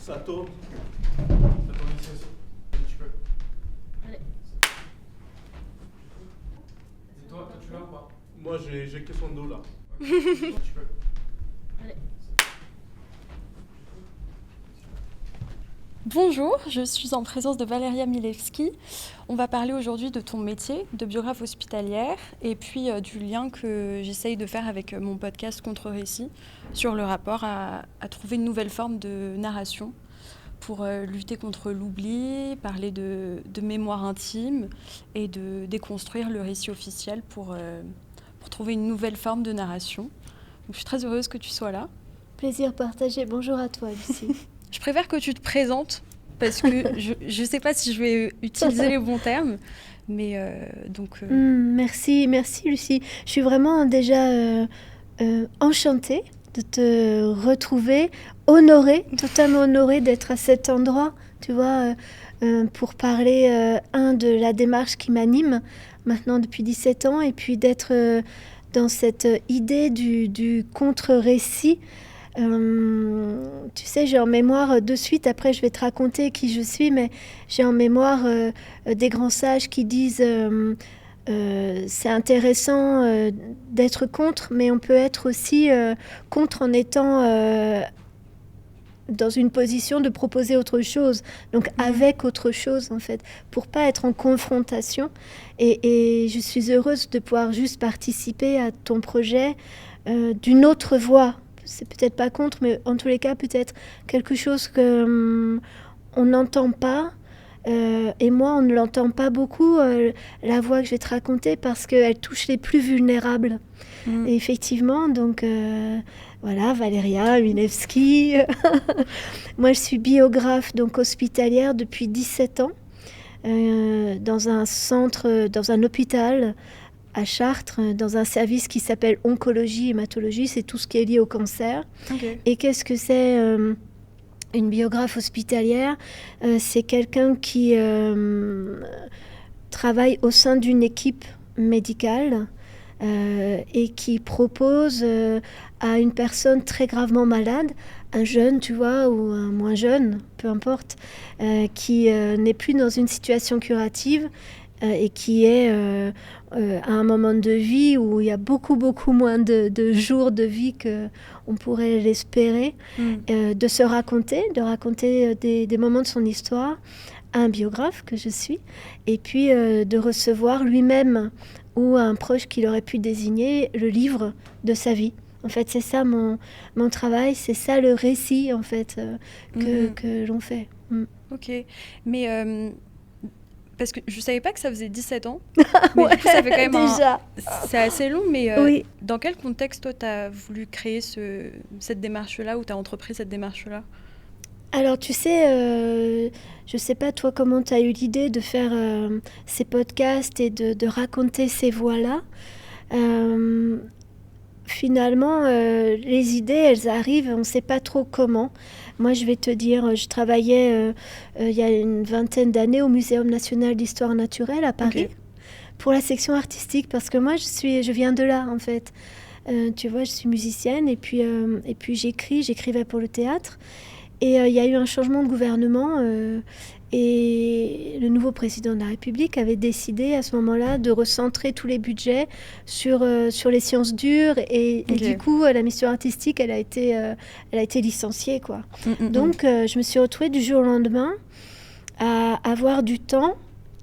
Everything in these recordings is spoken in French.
Ça tourne. Ça tourne ici aussi. Tu peux. Allez. Et toi, tu l'as ou pas? Moi, j'ai que son dos là. Tu peux. Allez. Bonjour, je suis en présence de Valeria Milewski. On va parler aujourd'hui de ton métier de biographe hospitalière et puis du lien que j'essaye de faire avec mon podcast Contre-récit sur le rapport à trouver une nouvelle forme de narration pour lutter contre l'oubli, parler de mémoire intime et de déconstruire le récit officiel pour trouver une nouvelle forme de narration. Donc, je suis très heureuse que tu sois là. Plaisir partagé. Bonjour à toi, Lucie. Je préfère que tu te présentes parce que je ne sais pas si je vais utiliser les bons termes. Mais Merci Lucie. Je suis vraiment déjà enchantée de te retrouver, totalement honorée d'être à cet endroit, tu vois, pour parler de la démarche qui m'anime maintenant depuis 17 ans et puis d'être dans cette idée du contre-récit. Tu sais, j'ai en mémoire de suite, après je vais te raconter qui je suis, mais j'ai en mémoire des grands sages qui disent c'est intéressant d'être contre, mais on peut être aussi contre en étant dans une position de proposer autre chose, donc avec autre chose en fait, pour pas être en confrontation. Et je suis heureuse de pouvoir juste participer à ton projet d'une autre voie. C'est peut-être pas contre, mais en tous les cas, peut-être quelque chose que on n'entend pas. Et moi, on ne l'entend pas beaucoup, la voix que je vais te raconter, parce qu'elle touche les plus vulnérables. Et effectivement, donc voilà, Valeria Milewski. Moi, je suis biographe donc hospitalière depuis 17 ans, dans un centre, dans un hôpital à Chartres, dans un service qui s'appelle oncologie, hématologie, c'est tout ce qui est lié au cancer. Okay. Et qu'est-ce que c'est une biographe hospitalière? C'est quelqu'un qui travaille au sein d'une équipe médicale et qui propose à une personne très gravement malade, un jeune, tu vois, ou un moins jeune, peu importe, qui n'est plus dans une situation curative, et qui est à un moment de vie où il y a beaucoup moins de jours de vie qu'on pourrait l'espérer, de se raconter, des moments de son histoire à un biographe que je suis, et puis de recevoir lui-même ou un proche qu'il aurait pu désigner le livre de sa vie. En fait, c'est ça mon travail, c'est ça le récit en fait que l'on fait. Ok, mais parce que je savais pas que ça faisait 17 ans, mais du coup, ça fait quand même déjà. C'est assez long, mais oui. Dans quel contexte, toi, tu as voulu créer cette démarche-là, ou tu as entrepris cette démarche-là? Alors, tu sais, je sais pas, toi, comment tu as eu l'idée de faire ces podcasts et de raconter ces voix-là. Finalement, les idées, elles arrivent, on ne sait pas trop comment. Moi, je vais te dire, je travaillais il y a une vingtaine d'années au Muséum national d'histoire naturelle à Paris, pour la section artistique, parce que moi, je viens de là, en fait. Tu vois, je suis musicienne et puis j'écrivais pour le théâtre. Et il y a eu un changement de gouvernement et le nouveau président de la République avait décidé à ce moment-là de recentrer tous les budgets sur les sciences dures et du coup la mission artistique elle a été licenciée quoi. Donc je me suis retrouvée du jour au lendemain à avoir du temps,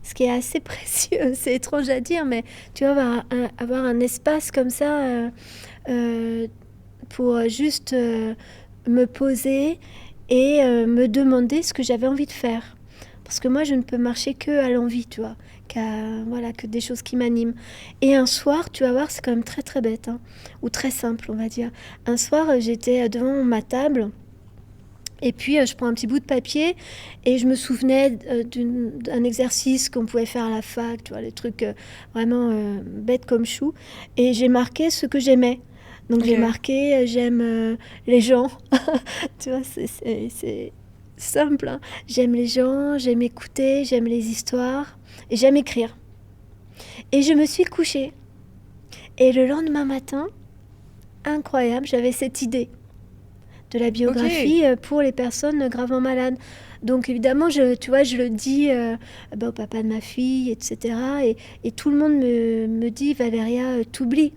ce qui est assez précieux, c'est étrange à dire, mais tu vois, avoir un espace comme ça pour juste me poser et me demander ce que j'avais envie de faire. Parce que moi, je ne peux marcher que à l'envie, tu vois, que des choses qui m'animent. Et un soir, tu vas voir, c'est quand même très très bête, hein, ou très simple, on va dire. Un soir, j'étais devant ma table, et puis je prends un petit bout de papier, et je me souvenais d'un exercice qu'on pouvait faire à la fac, tu vois, les trucs vraiment bêtes comme chou. Et j'ai marqué ce que j'aimais. Donc j'ai marqué, j'aime les gens. Tu vois, c'est simple. Hein. J'aime les gens, j'aime écouter, j'aime les histoires et j'aime écrire. Et je me suis couchée. Et le lendemain matin, incroyable, j'avais cette idée de la biographie pour les personnes gravement malades. Donc évidemment, je le dis au papa de ma fille, etc. Et tout le monde me dit, Valéria, t'oublies.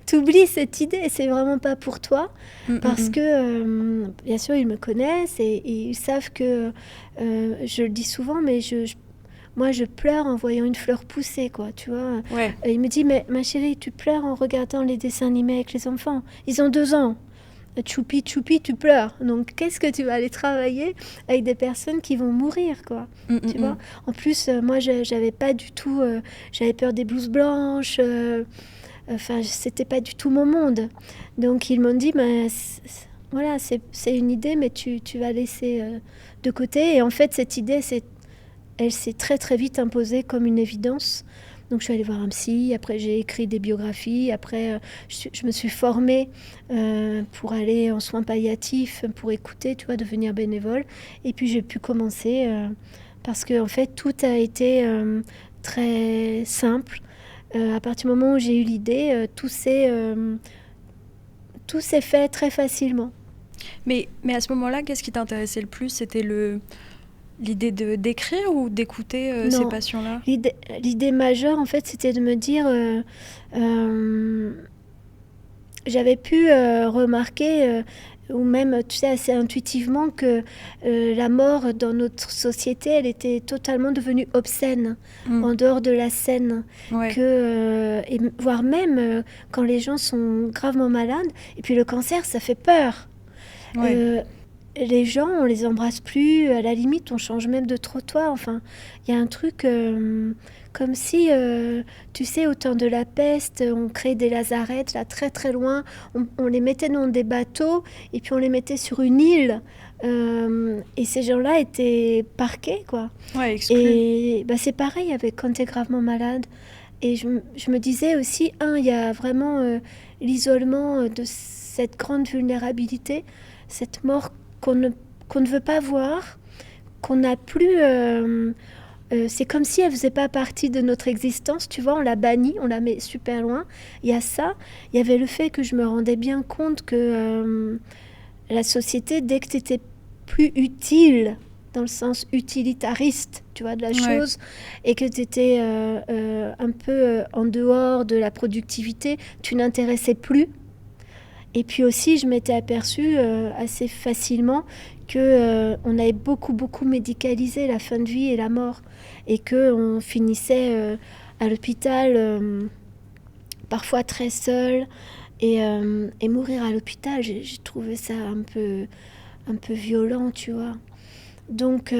T'oublies cette idée, c'est vraiment pas pour toi. Parce que, bien sûr, ils me connaissent et ils savent que, je le dis souvent, mais moi, je pleure en voyant une fleur pousser, quoi, tu vois. Ouais. Il me dit, mais ma chérie, tu pleures en regardant les dessins animés avec les enfants. Ils ont 2 ans. Choupi, choupi, tu pleures. Donc, qu'est-ce que tu vas aller travailler avec des personnes qui vont mourir, quoi. Tu vois. En plus, moi, j'avais pas du tout... j'avais peur des blouses blanches. Enfin, c'était pas du tout mon monde. Donc, ils m'ont dit, voilà, c'est une idée, mais tu vas laisser de côté. Et en fait, cette idée, elle s'est très, très vite imposée comme une évidence. Donc, je suis allée voir un psy. Après, j'ai écrit des biographies. Après, je me suis formée pour aller en soins palliatifs, pour écouter, tu vois, devenir bénévole. Et puis, j'ai pu commencer parce que, en fait, tout a été très simple. À partir du moment où j'ai eu l'idée, tout s'est fait très facilement. Mais à ce moment-là, qu'est-ce qui t'intéressait le plus? C'était l'idée d'écrire ou d'écouter ces passions-là? L'idée majeure, en fait, c'était de me dire... j'avais pu remarquer, ou même, tu sais, assez intuitivement, que la mort dans notre société, elle était totalement devenue obscène, en dehors de la scène. Ouais. Voire même quand les gens sont gravement malades. Et puis le cancer, ça fait peur. Ouais. Les gens, on les embrasse plus, à la limite, on change même de trottoir. Enfin, il y a un truc comme si, tu sais, au temps de la peste, on créait des lazarettes, là, très très loin. On les mettait dans des bateaux et puis on les mettait sur une île. Et ces gens-là étaient parqués, quoi. Ouais, exclus. Et c'est pareil avec quand tu es gravement malade. Et je me disais aussi, il y a vraiment l'isolement de cette grande vulnérabilité, cette mort qu'on ne veut pas voir, qu'on n'a plus... c'est comme si elle faisait pas partie de notre existence, tu vois, on l'a bannie, on la met super loin. Il y a ça, il y avait le fait que je me rendais bien compte que la société, dès que tu étais plus utile, dans le sens utilitariste, tu vois, de la chose, et que tu étais un peu en dehors de la productivité, tu n'intéressais plus. Et puis aussi, je m'étais aperçue assez facilement qu'on avait beaucoup médicalisé la fin de vie et la mort. Et qu'on finissait à l'hôpital, parfois très seul. Et mourir à l'hôpital, j'ai trouvé ça un peu violent, tu vois. Donc,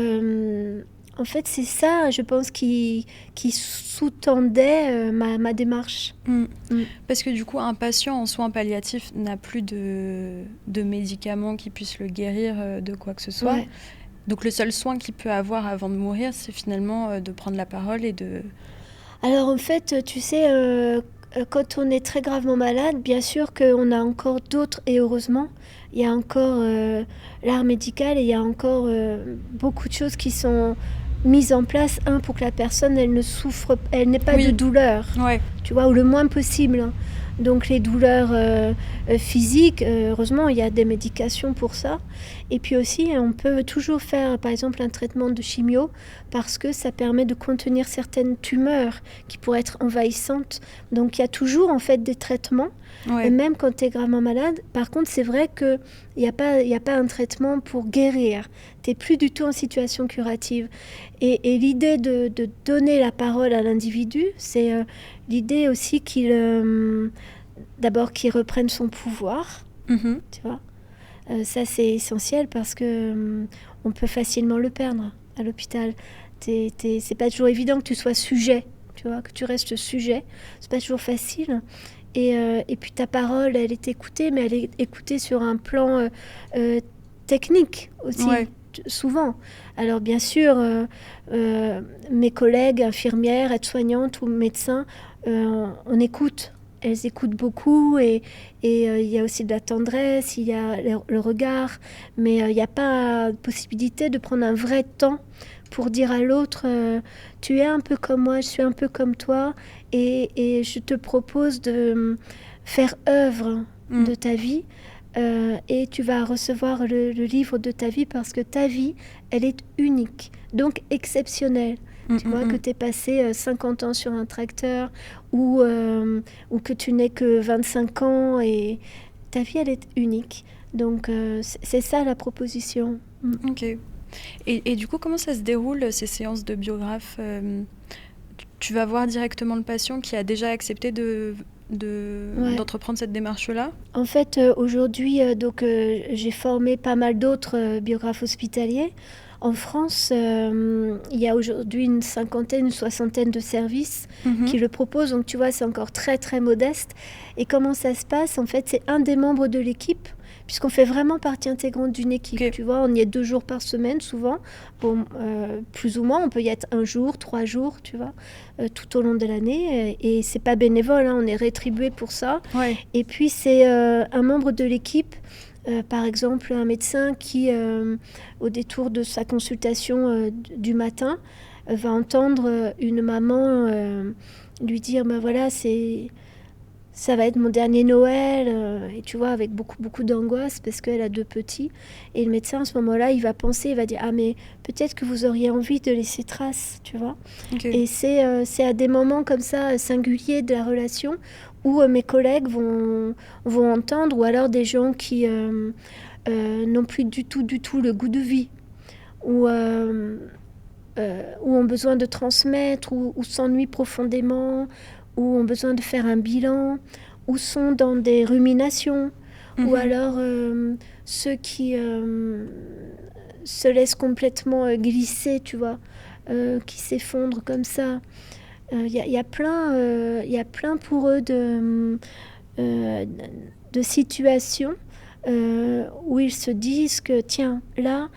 en fait, c'est ça, je pense, qui sous-tendait ma démarche. Parce que du coup, un patient en soins palliatifs n'a plus de médicaments qui puissent le guérir de quoi que ce soit. Ouais. Donc le seul soin qu'il peut avoir avant de mourir, c'est finalement de prendre la parole et de... Alors en fait, tu sais, quand on est très gravement malade, bien sûr qu'on a encore d'autres, et heureusement, il y a encore l'art médical et il y a encore beaucoup de choses qui sont mises en place, pour que la personne, elle ne souffre, elle n'ait pas de douleur, tu vois, ou le moins possible. Donc les douleurs physiques, heureusement, il y a des médications pour ça. Et puis aussi, on peut toujours faire, par exemple, un traitement de chimio parce que ça permet de contenir certaines tumeurs qui pourraient être envahissantes. Donc il y a toujours, en fait, des traitements, même quand tu es gravement malade. Par contre, c'est vrai qu'il n'y a pas un traitement pour guérir. Tu n'es plus du tout en situation curative. Et l'idée de donner la parole à l'individu, c'est l'idée aussi d'abord qu'il reprenne son pouvoir, tu vois. Ça, c'est essentiel parce que on peut facilement le perdre à l'hôpital. C'est pas toujours évident que tu sois sujet, tu vois, que tu restes sujet. C'est pas toujours facile. Et puis ta parole, elle est écoutée, mais elle est écoutée sur un plan technique aussi. Souvent. Alors bien sûr, mes collègues infirmières, aides-soignantes ou médecins, on écoute. Elles écoutent beaucoup et il y a aussi de la tendresse, il y a le regard, mais il n'y a pas possibilité de prendre un vrai temps pour dire à l'autre tu es un peu comme moi, je suis un peu comme toi et je te propose de faire œuvre de ta vie et tu vas recevoir le livre de ta vie parce que ta vie, elle est unique, donc exceptionnelle. Tu vois, que tu es passé 50 ans sur un tracteur ou que tu n'es que 25 ans et ta vie, elle est unique. Donc, c'est ça la proposition. Ok. Et du coup, comment ça se déroule, ces séances de biographe tu vas voir directement le patient qui a déjà accepté d'entreprendre cette démarche-là? En fait, aujourd'hui, j'ai formé pas mal d'autres biographes hospitaliers. En France, il y a aujourd'hui une cinquantaine, une soixantaine de services qui le proposent. Donc, tu vois, c'est encore très, très modeste. Et comment ça se passe? En fait, c'est un des membres de l'équipe, puisqu'on fait vraiment partie intégrante d'une équipe. Okay. Tu vois, on y est 2 jours par semaine, souvent. Bon, plus ou moins, on peut y être 1 jour, 3 jours, tu vois, tout au long de l'année. Et c'est pas bénévole, hein, on est rétribué pour ça. Ouais. Et puis, c'est un membre de l'équipe. Par exemple, un médecin qui, au détour de sa consultation du matin, va entendre une maman lui dire ben voilà, ça va être mon dernier Noël, et tu vois, avec beaucoup, beaucoup d'angoisse parce qu'elle a 2 petits. Et le médecin, à ce moment-là, il va penser, il va dire ah, mais peut-être que vous auriez envie de laisser trace, tu vois. Okay. Et c'est à des moments comme ça, singuliers de la relation, où mes collègues vont entendre, ou alors des gens qui n'ont plus du tout le goût de vie, ou ont besoin de transmettre, ou s'ennuient profondément, ou ont besoin de faire un bilan, ou sont dans des ruminations, ou alors ceux qui se laissent complètement glisser, tu vois, qui s'effondrent comme ça. Il y a plein pour eux de situations où ils se disent que tiens, là,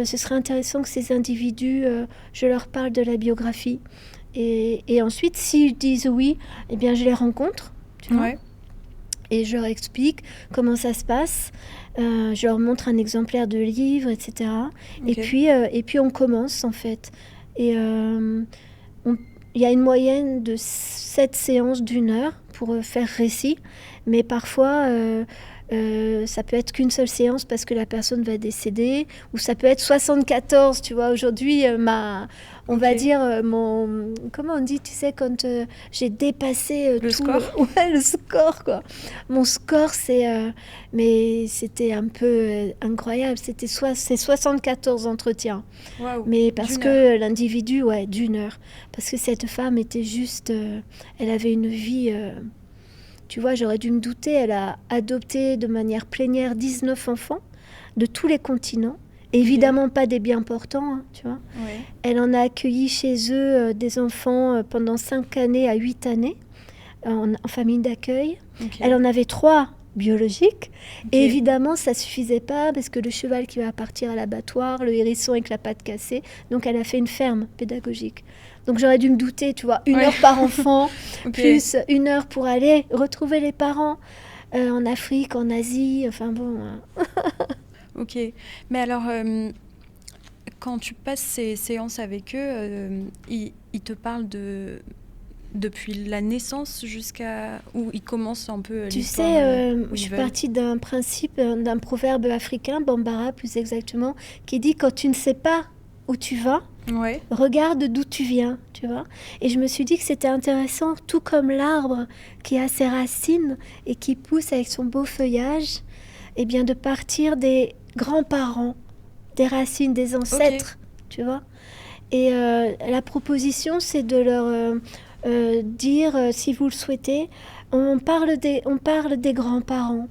ce serait intéressant que ces individus, je leur parle de la biographie. Et ensuite, s'ils disent oui, eh bien, je les rencontre, tu vois, et je leur explique comment ça se passe. Je leur montre un exemplaire de livre, etc. Okay. Et puis, on commence, en fait. Et il y a une moyenne de 7 séances d'1 heure pour faire récit, mais parfois ça peut être qu'une seule séance parce que la personne va décéder, ou ça peut être 74, tu vois. Aujourd'hui, on va dire comment on dit, tu sais, quand j'ai dépassé le score. Le score, quoi. Mon score, mais c'était un peu incroyable. C'est 74 entretiens. Wow. Mais parce que l'individu, d'1 heure. Parce que cette femme était juste, elle avait une vie. Tu vois, j'aurais dû me douter. Elle a adopté de manière plénière 19 enfants de tous les continents. Évidemment pas des bien portants, hein, tu vois. Ouais. Elle en a accueilli chez eux des enfants pendant 5 années à 8 années en famille d'accueil. Okay. Elle en avait 3 biologiques. Okay. Et évidemment, ça suffisait pas parce que le cheval qui va partir à l'abattoir, le hérisson avec la patte cassée. Donc, elle a fait une ferme pédagogique. Donc, j'aurais dû me douter, tu vois, 1 heure par enfant, plus 1 heure pour aller retrouver les parents en Afrique, en Asie, enfin bon... Ok, mais alors, quand tu passes ces séances avec eux, ils te parlent depuis la naissance jusqu'à où ils commencent un peu l'histoire. Tu sais, je suis partie d'un principe, d'un proverbe africain, Bambara plus exactement, qui dit « Quand tu ne sais pas où tu vas, regarde d'où tu viens », tu vois. Et je me suis dit que c'était intéressant, tout comme l'arbre qui a ses racines et qui pousse avec son beau feuillage, eh bien de partir des grands-parents, des racines, des ancêtres, tu vois. Et la proposition, c'est de leur dire, si vous le souhaitez, on parle des grands-parents.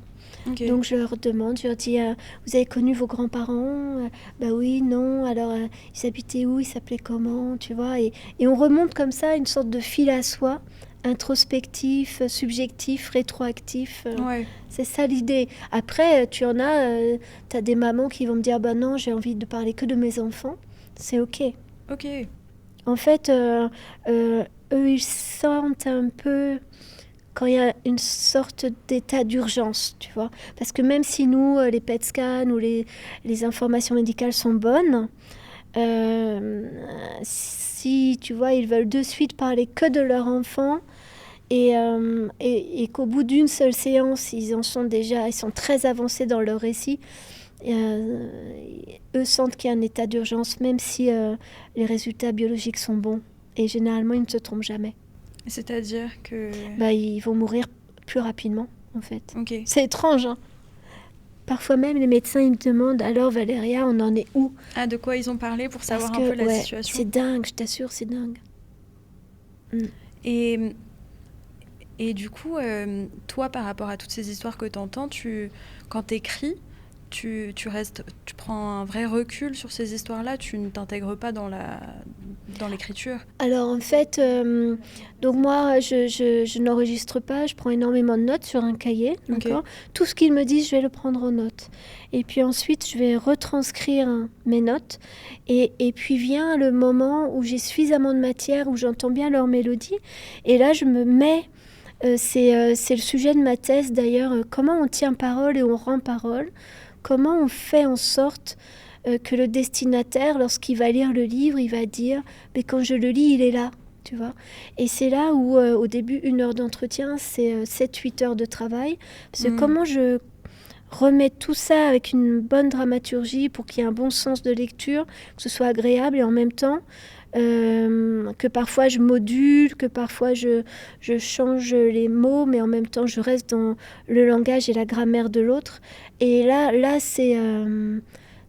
Okay. Donc je leur demande, je leur dis, vous avez connu vos grands-parents? Bah oui, non, alors ils habitaient où? Ils s'appelaient comment? Tu vois, et on remonte comme ça une sorte de fil à soie, introspectif, subjectif, rétroactif. C'est ça l'idée. Après, tu as des mamans qui vont me dire, bah non, j'ai envie de parler que de mes enfants. C'est ok. Ok. En fait, eux, ils sentent un peu quand il y a une sorte d'état d'urgence, tu vois. Parce que même si nous, les PET scans ou les informations médicales sont bonnes, si, tu vois, ils veulent de suite parler que de leur enfant, et qu'au bout d'une seule séance, ils sont très avancés dans leur récit. Eux sentent qu'il y a un état d'urgence, même si les résultats biologiques sont bons. Et généralement, ils ne se trompent jamais. C'est-à-dire que... Ils vont mourir plus rapidement, en fait. Ok. C'est étrange, hein. Parfois même, les médecins, ils me demandent « Alors, Valéria, on en est où ?» Ah, de quoi ils ont parlé pour savoir Parce un que, peu la situation. c'est dingue, je t'assure, c'est dingue. Et du coup, toi, par rapport à toutes ces histoires que tu entends, quand tu écris, tu prends un vrai recul sur ces histoires-là, tu ne t'intègres pas dans l'écriture. Alors en fait, donc moi je n'enregistre pas, je prends énormément de notes sur un cahier, d'accord. Tout ce qu'ils me disent, je vais le prendre en note. Et puis ensuite, je vais retranscrire mes notes. Et puis vient le moment où j'ai suffisamment de matière, où j'entends bien leur mélodie. Et là, je me mets... c'est le sujet de ma thèse d'ailleurs, comment on tient parole et on rend parole. Comment on fait en sorte que le destinataire, lorsqu'il va lire le livre, il va dire « mais quand je le lis, il est là ». Tu vois. Et c'est là où, au début, 1 heure d'entretien, c'est 7-8 heures de travail. Parce que comment je remets tout ça avec une bonne dramaturgie pour qu'il y ait un bon sens de lecture, que ce soit agréable et en même temps... que parfois je module, que parfois je change les mots, mais en même temps je reste dans le langage et la grammaire de l'autre. Et là c'est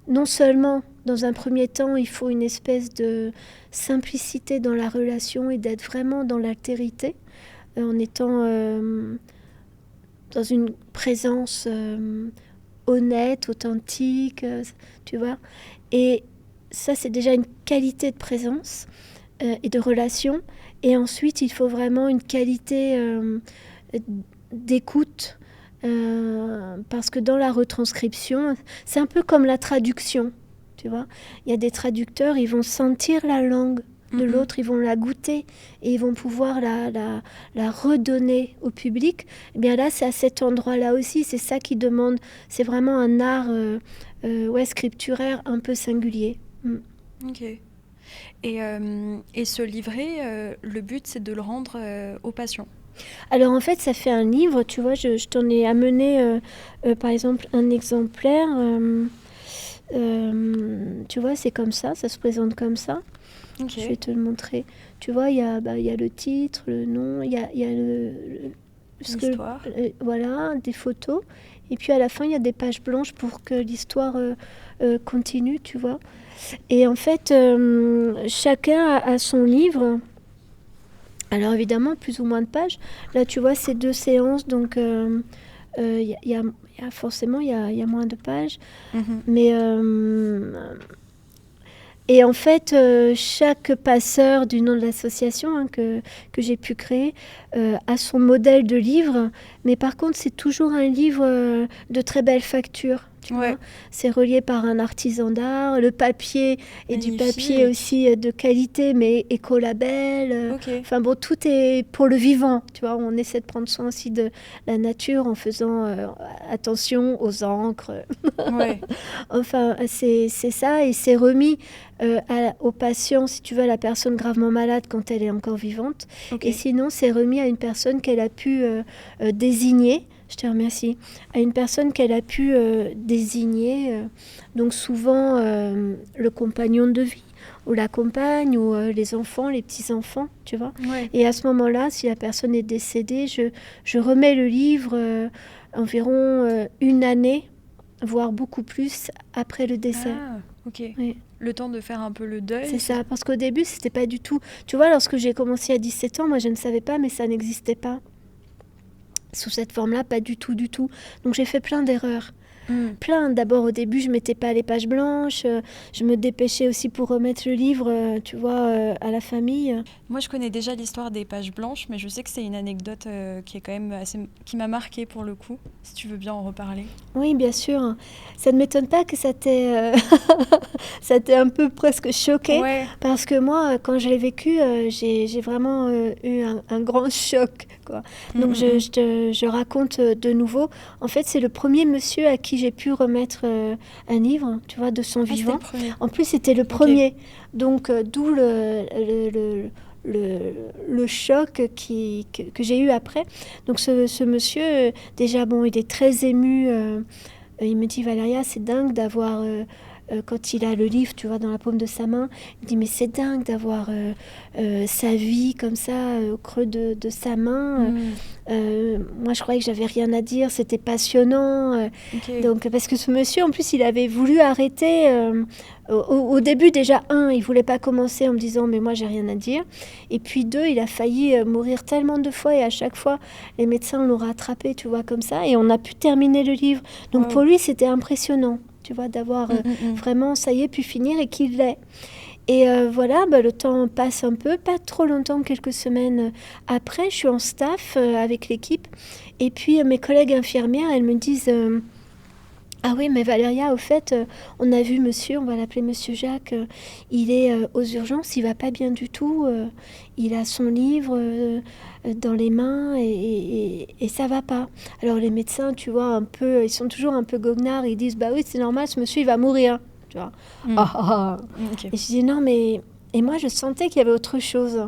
non seulement dans un premier temps il faut une espèce de simplicité dans la relation et d'être vraiment dans l'altérité, en étant dans une présence honnête, authentique, tu vois. Et ça, c'est déjà une qualité de présence et de relation. Et ensuite, il faut vraiment une qualité d'écoute. Parce que dans la retranscription, c'est un peu comme la traduction. Tu vois, il y a des traducteurs, ils vont sentir la langue de l'autre, ils vont la goûter et ils vont pouvoir la redonner au public. Et bien là, c'est à cet endroit-là aussi. C'est ça qui demande... C'est vraiment un art scripturaire un peu singulier. Ok. Et ce livret, le but, c'est de le rendre aux patients. Alors en fait, ça fait un livre, tu vois, je t'en ai amené par exemple un exemplaire. Tu vois, c'est comme ça se présente comme ça. Okay. Je vais te le montrer. Tu vois, il y a le titre, le nom, il y a l'histoire. Voilà, des photos. Et puis à la fin, il y a des pages blanches pour que l'histoire continue, tu vois. Et en fait, chacun a son livre. Alors évidemment, plus ou moins de pages. Là, tu vois, c'est 2 séances, donc forcément, il y a moins de pages. Mais... Et en fait, chaque passeur du nom de l'association que j'ai pu créer a son modèle de livre. Mais par contre, c'est toujours un livre de très belle facture. Tu vois, c'est relié par un artisan d'art. Le papier est du papier aussi de qualité, mais écolabel. Enfin bon, tout est pour le vivant. Tu vois, on essaie de prendre soin aussi de la nature en faisant attention aux encres. Enfin, c'est ça, et c'est remis aux patients, si tu veux, à la personne gravement malade quand elle est encore vivante. Et sinon, c'est remis à une personne qu'elle a pu désigner. Je te remercie. À une personne qu'elle a pu désigner, donc souvent le compagnon de vie, ou la compagne, ou les enfants, les petits-enfants, tu vois. Et à ce moment-là, si la personne est décédée, je remets le livre environ 1 année, voire beaucoup plus, après le décès. Ah, ok. Oui. Le temps de faire un peu le deuil. C'est ça, parce qu'au début, c'était pas du tout... Tu vois, lorsque j'ai commencé à 17 ans, moi, je ne savais pas, mais ça n'existait pas. Sous cette forme-là, pas du tout. Donc j'ai fait plein d'erreurs. Plein. D'abord, au début, je mettais pas les pages blanches. Je me dépêchais aussi pour remettre le livre, tu vois, à la famille. Moi, je connais déjà l'histoire des pages blanches, mais je sais que c'est une anecdote qui est quand même qui m'a marquée pour le coup. Si tu veux bien en reparler. Oui, bien sûr. Ça ne m'étonne pas que ça t'ait un peu presque choqué. Parce que moi, quand je l'ai vécu, j'ai vraiment eu un grand choc, quoi. Donc, je raconte de nouveau. En fait, c'est le premier monsieur à qui j'ai pu remettre un livre, tu vois, de son vivant. En plus, c'était le premier. Donc, d'où le le choc que j'ai eu après. Donc ce monsieur, déjà, bon, il est très ému. Il me dit, Valéria, c'est dingue d'avoir... quand il a le livre, tu vois, dans la paume de sa main, il dit, mais c'est dingue d'avoir sa vie comme ça, au creux de sa main. Moi, je croyais que j'avais rien à dire, c'était passionnant. Ok. Donc, parce que ce monsieur, en plus, il avait voulu arrêter. Au début, déjà, il voulait pas commencer en me disant, mais moi, j'ai rien à dire. Et puis, 2, il a failli mourir tellement de fois, et à chaque fois, les médecins l'ont rattrapé, tu vois, comme ça, et on a pu terminer le livre. Donc, Wow. pour lui, c'était impressionnant, tu vois, d'avoir vraiment, ça y est, pu finir et qu'il l'ait. Et voilà, le temps passe un peu, pas trop longtemps, quelques semaines après, je suis en staff avec l'équipe. Et puis mes collègues infirmières, elles me disent ah oui, mais Valéria, au fait, on a vu monsieur, on va l'appeler monsieur Jacques, il est aux urgences, il va pas bien du tout, il a son livre dans les mains et ça va pas. Alors les médecins, tu vois, un peu, ils sont toujours un peu goguenards, ils disent bah oui, c'est normal, ce monsieur, il va mourir. Tu vois. Ok. Et je dis non, mais... Et moi, je sentais qu'il y avait autre chose.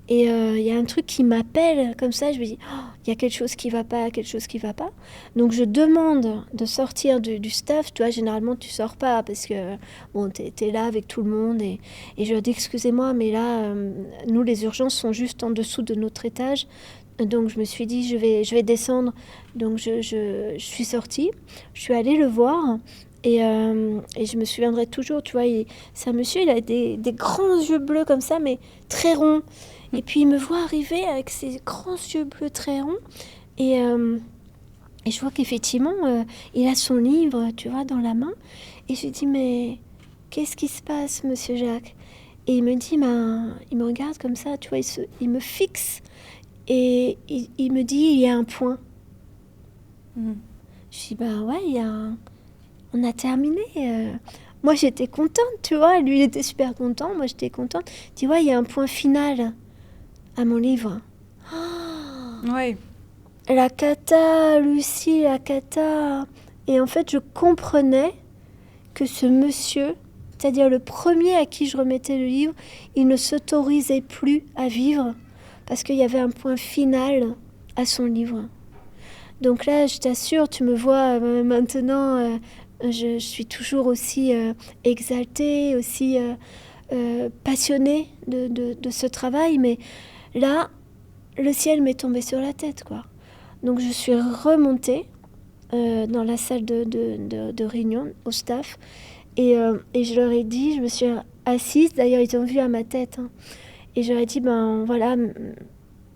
Et il y a un truc qui m'appelle comme ça, je me dis, il y a quelque chose qui va pas, quelque chose qui va pas. Donc je demande de sortir du staff. Tu vois, généralement, tu sors pas parce que bon, t'es là avec tout le monde. Et je leur dis, excusez-moi, mais là, nous, les urgences sont juste en dessous de notre étage. Donc je me suis dit, je vais descendre. Donc je suis sortie, je suis allée le voir. Et je me souviendrai toujours, tu vois, c'est un monsieur, il a des grands yeux bleus comme ça, mais très ronds. Et puis il me voit arriver avec ses grands yeux bleus très ronds. Et je vois qu'effectivement, il a son livre, tu vois, dans la main. Et je lui dis, mais qu'est-ce qui se passe, monsieur Jacques? Et il me dit, il me regarde comme ça, tu vois, il me fixe. Et il me dit, il y a un point. Je dis, ouais, il y a un... On a terminé. Moi, j'étais contente, tu vois. Lui, il était super content. Moi, j'étais contente. Il dit, ouais, il y a un point final à mon livre. Ouais. La cata, Lucie, la cata. Et en fait, je comprenais que ce monsieur, c'est-à-dire le premier à qui je remettais le livre, il ne s'autorisait plus à vivre parce qu'il y avait un point final à son livre. Donc là, je t'assure, tu me vois maintenant... Je suis toujours aussi exaltée, aussi passionnée de ce travail, mais là, le ciel m'est tombé sur la tête, quoi. Donc je suis remontée dans la salle de réunion, au staff, et je leur ai dit, je me suis assise, d'ailleurs ils ont vu à ma tête, et je leur ai dit, voilà...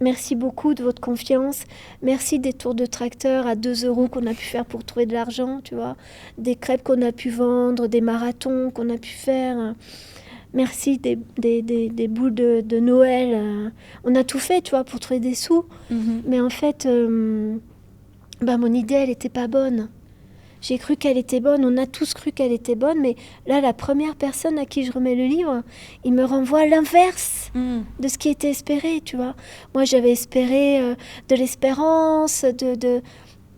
Merci beaucoup de votre confiance. Merci des tours de tracteur à 2 € qu'on a pu faire pour trouver de l'argent, tu vois. Des crêpes qu'on a pu vendre, des marathons qu'on a pu faire. Merci des boules de Noël. On a tout fait, tu vois, pour trouver des sous. Mais en fait, mon idée, elle n'était pas bonne. J'ai cru qu'elle était bonne, on a tous cru qu'elle était bonne, mais là, la première personne à qui je remets le livre, il me renvoie l'inverse de ce qui était espéré, tu vois. Moi, j'avais espéré de l'espérance, de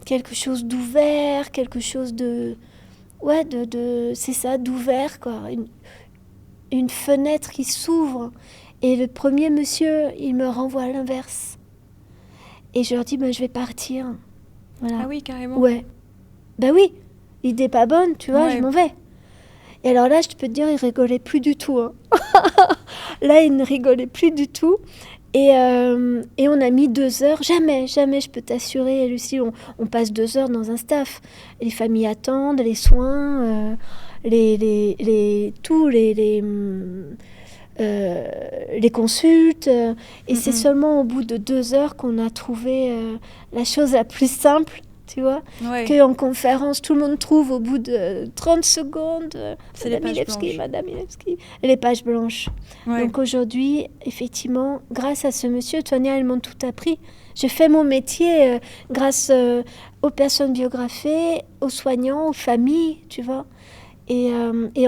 quelque chose d'ouvert, quelque chose de... Ouais, c'est ça, d'ouvert, quoi. Une fenêtre qui s'ouvre. Et le premier monsieur, il me renvoie l'inverse. Et je leur dis, je vais partir. Voilà. Ah oui, carrément. Ouais. Ben oui, l'idée pas bonne, tu vois, Ouais. je m'en vais. Et alors là, je peux te dire, il rigolait plus du tout. Là, il ne rigolait plus du tout. Et on a mis 2 heures. Jamais je peux t'assurer, Lucie, on passe 2 heures dans un staff. Les familles attendent, les soins, les consultes. Et c'est seulement au bout de 2 heures qu'on a trouvé la chose la plus simple. Tu vois, qu'en conférence, tout le monde trouve au bout de 30 secondes c'est les pages blanches. Madame Milewski, les pages blanches. Ouais. Donc aujourd'hui, effectivement, grâce à ce monsieur, Tonia, elles m'ont tout appris. J'ai fait mon métier grâce aux personnes biographiées, aux soignants, aux familles, tu vois. Et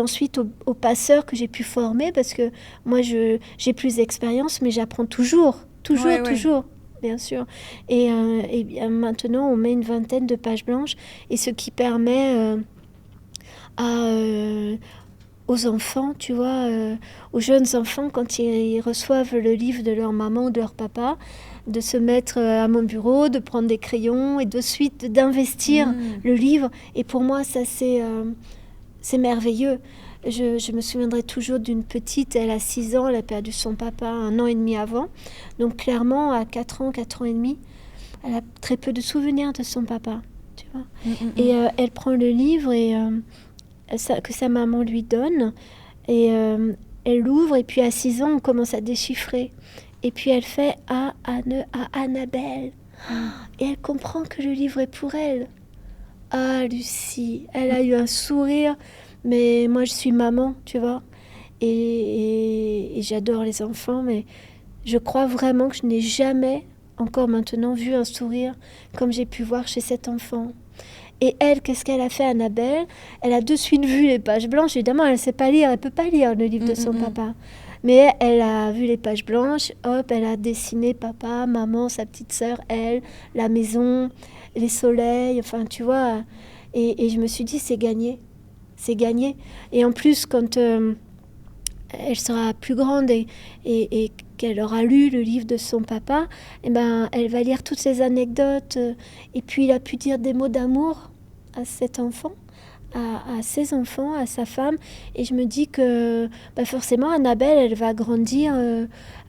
ensuite aux passeurs que j'ai pu former, parce que moi, j'ai plus d'expérience, mais j'apprends toujours. Bien sûr. Et bien maintenant, on met une 20aine de pages blanches, et ce qui permet aux enfants, tu vois, aux jeunes enfants, quand ils reçoivent le livre de leur maman ou de leur papa, de se mettre à mon bureau, de prendre des crayons et de suite d'investir le livre. Et pour moi, ça, c'est merveilleux. Je me souviendrai toujours d'une petite, elle a 6 ans, elle a perdu son papa 1 an et demi avant. Donc clairement, à 4 ans et demi, elle a très peu de souvenirs de son papa, tu vois. Et elle prend le livre que sa maman lui donne, et elle l'ouvre, et puis à 6 ans, on commence à déchiffrer. Et puis elle fait à Annabelle. Et elle comprend que le livre est pour elle. Ah, Lucie, elle a eu un sourire. Mais moi, je suis maman, tu vois. Et j'adore les enfants, mais je crois vraiment que je n'ai jamais, encore maintenant, vu un sourire comme j'ai pu voir chez cet enfant. Et elle, qu'est-ce qu'elle a fait, Annabelle? Elle a de suite vu les pages blanches. Évidemment, elle ne sait pas lire, elle ne peut pas lire le livre de son papa. Mais elle a vu les pages blanches, hop, elle a dessiné papa, maman, sa petite sœur, elle, la maison, les soleils, enfin, tu vois. Et je me suis dit, c'est gagné. C'est gagné. Et en plus, quand elle sera plus grande et qu'elle aura lu le livre de son papa, eh ben, elle va lire toutes ces anecdotes. Et puis, il a pu dire des mots d'amour à cet enfant, à ses enfants, à sa femme. Et je me dis que forcément, Annabelle, elle va grandir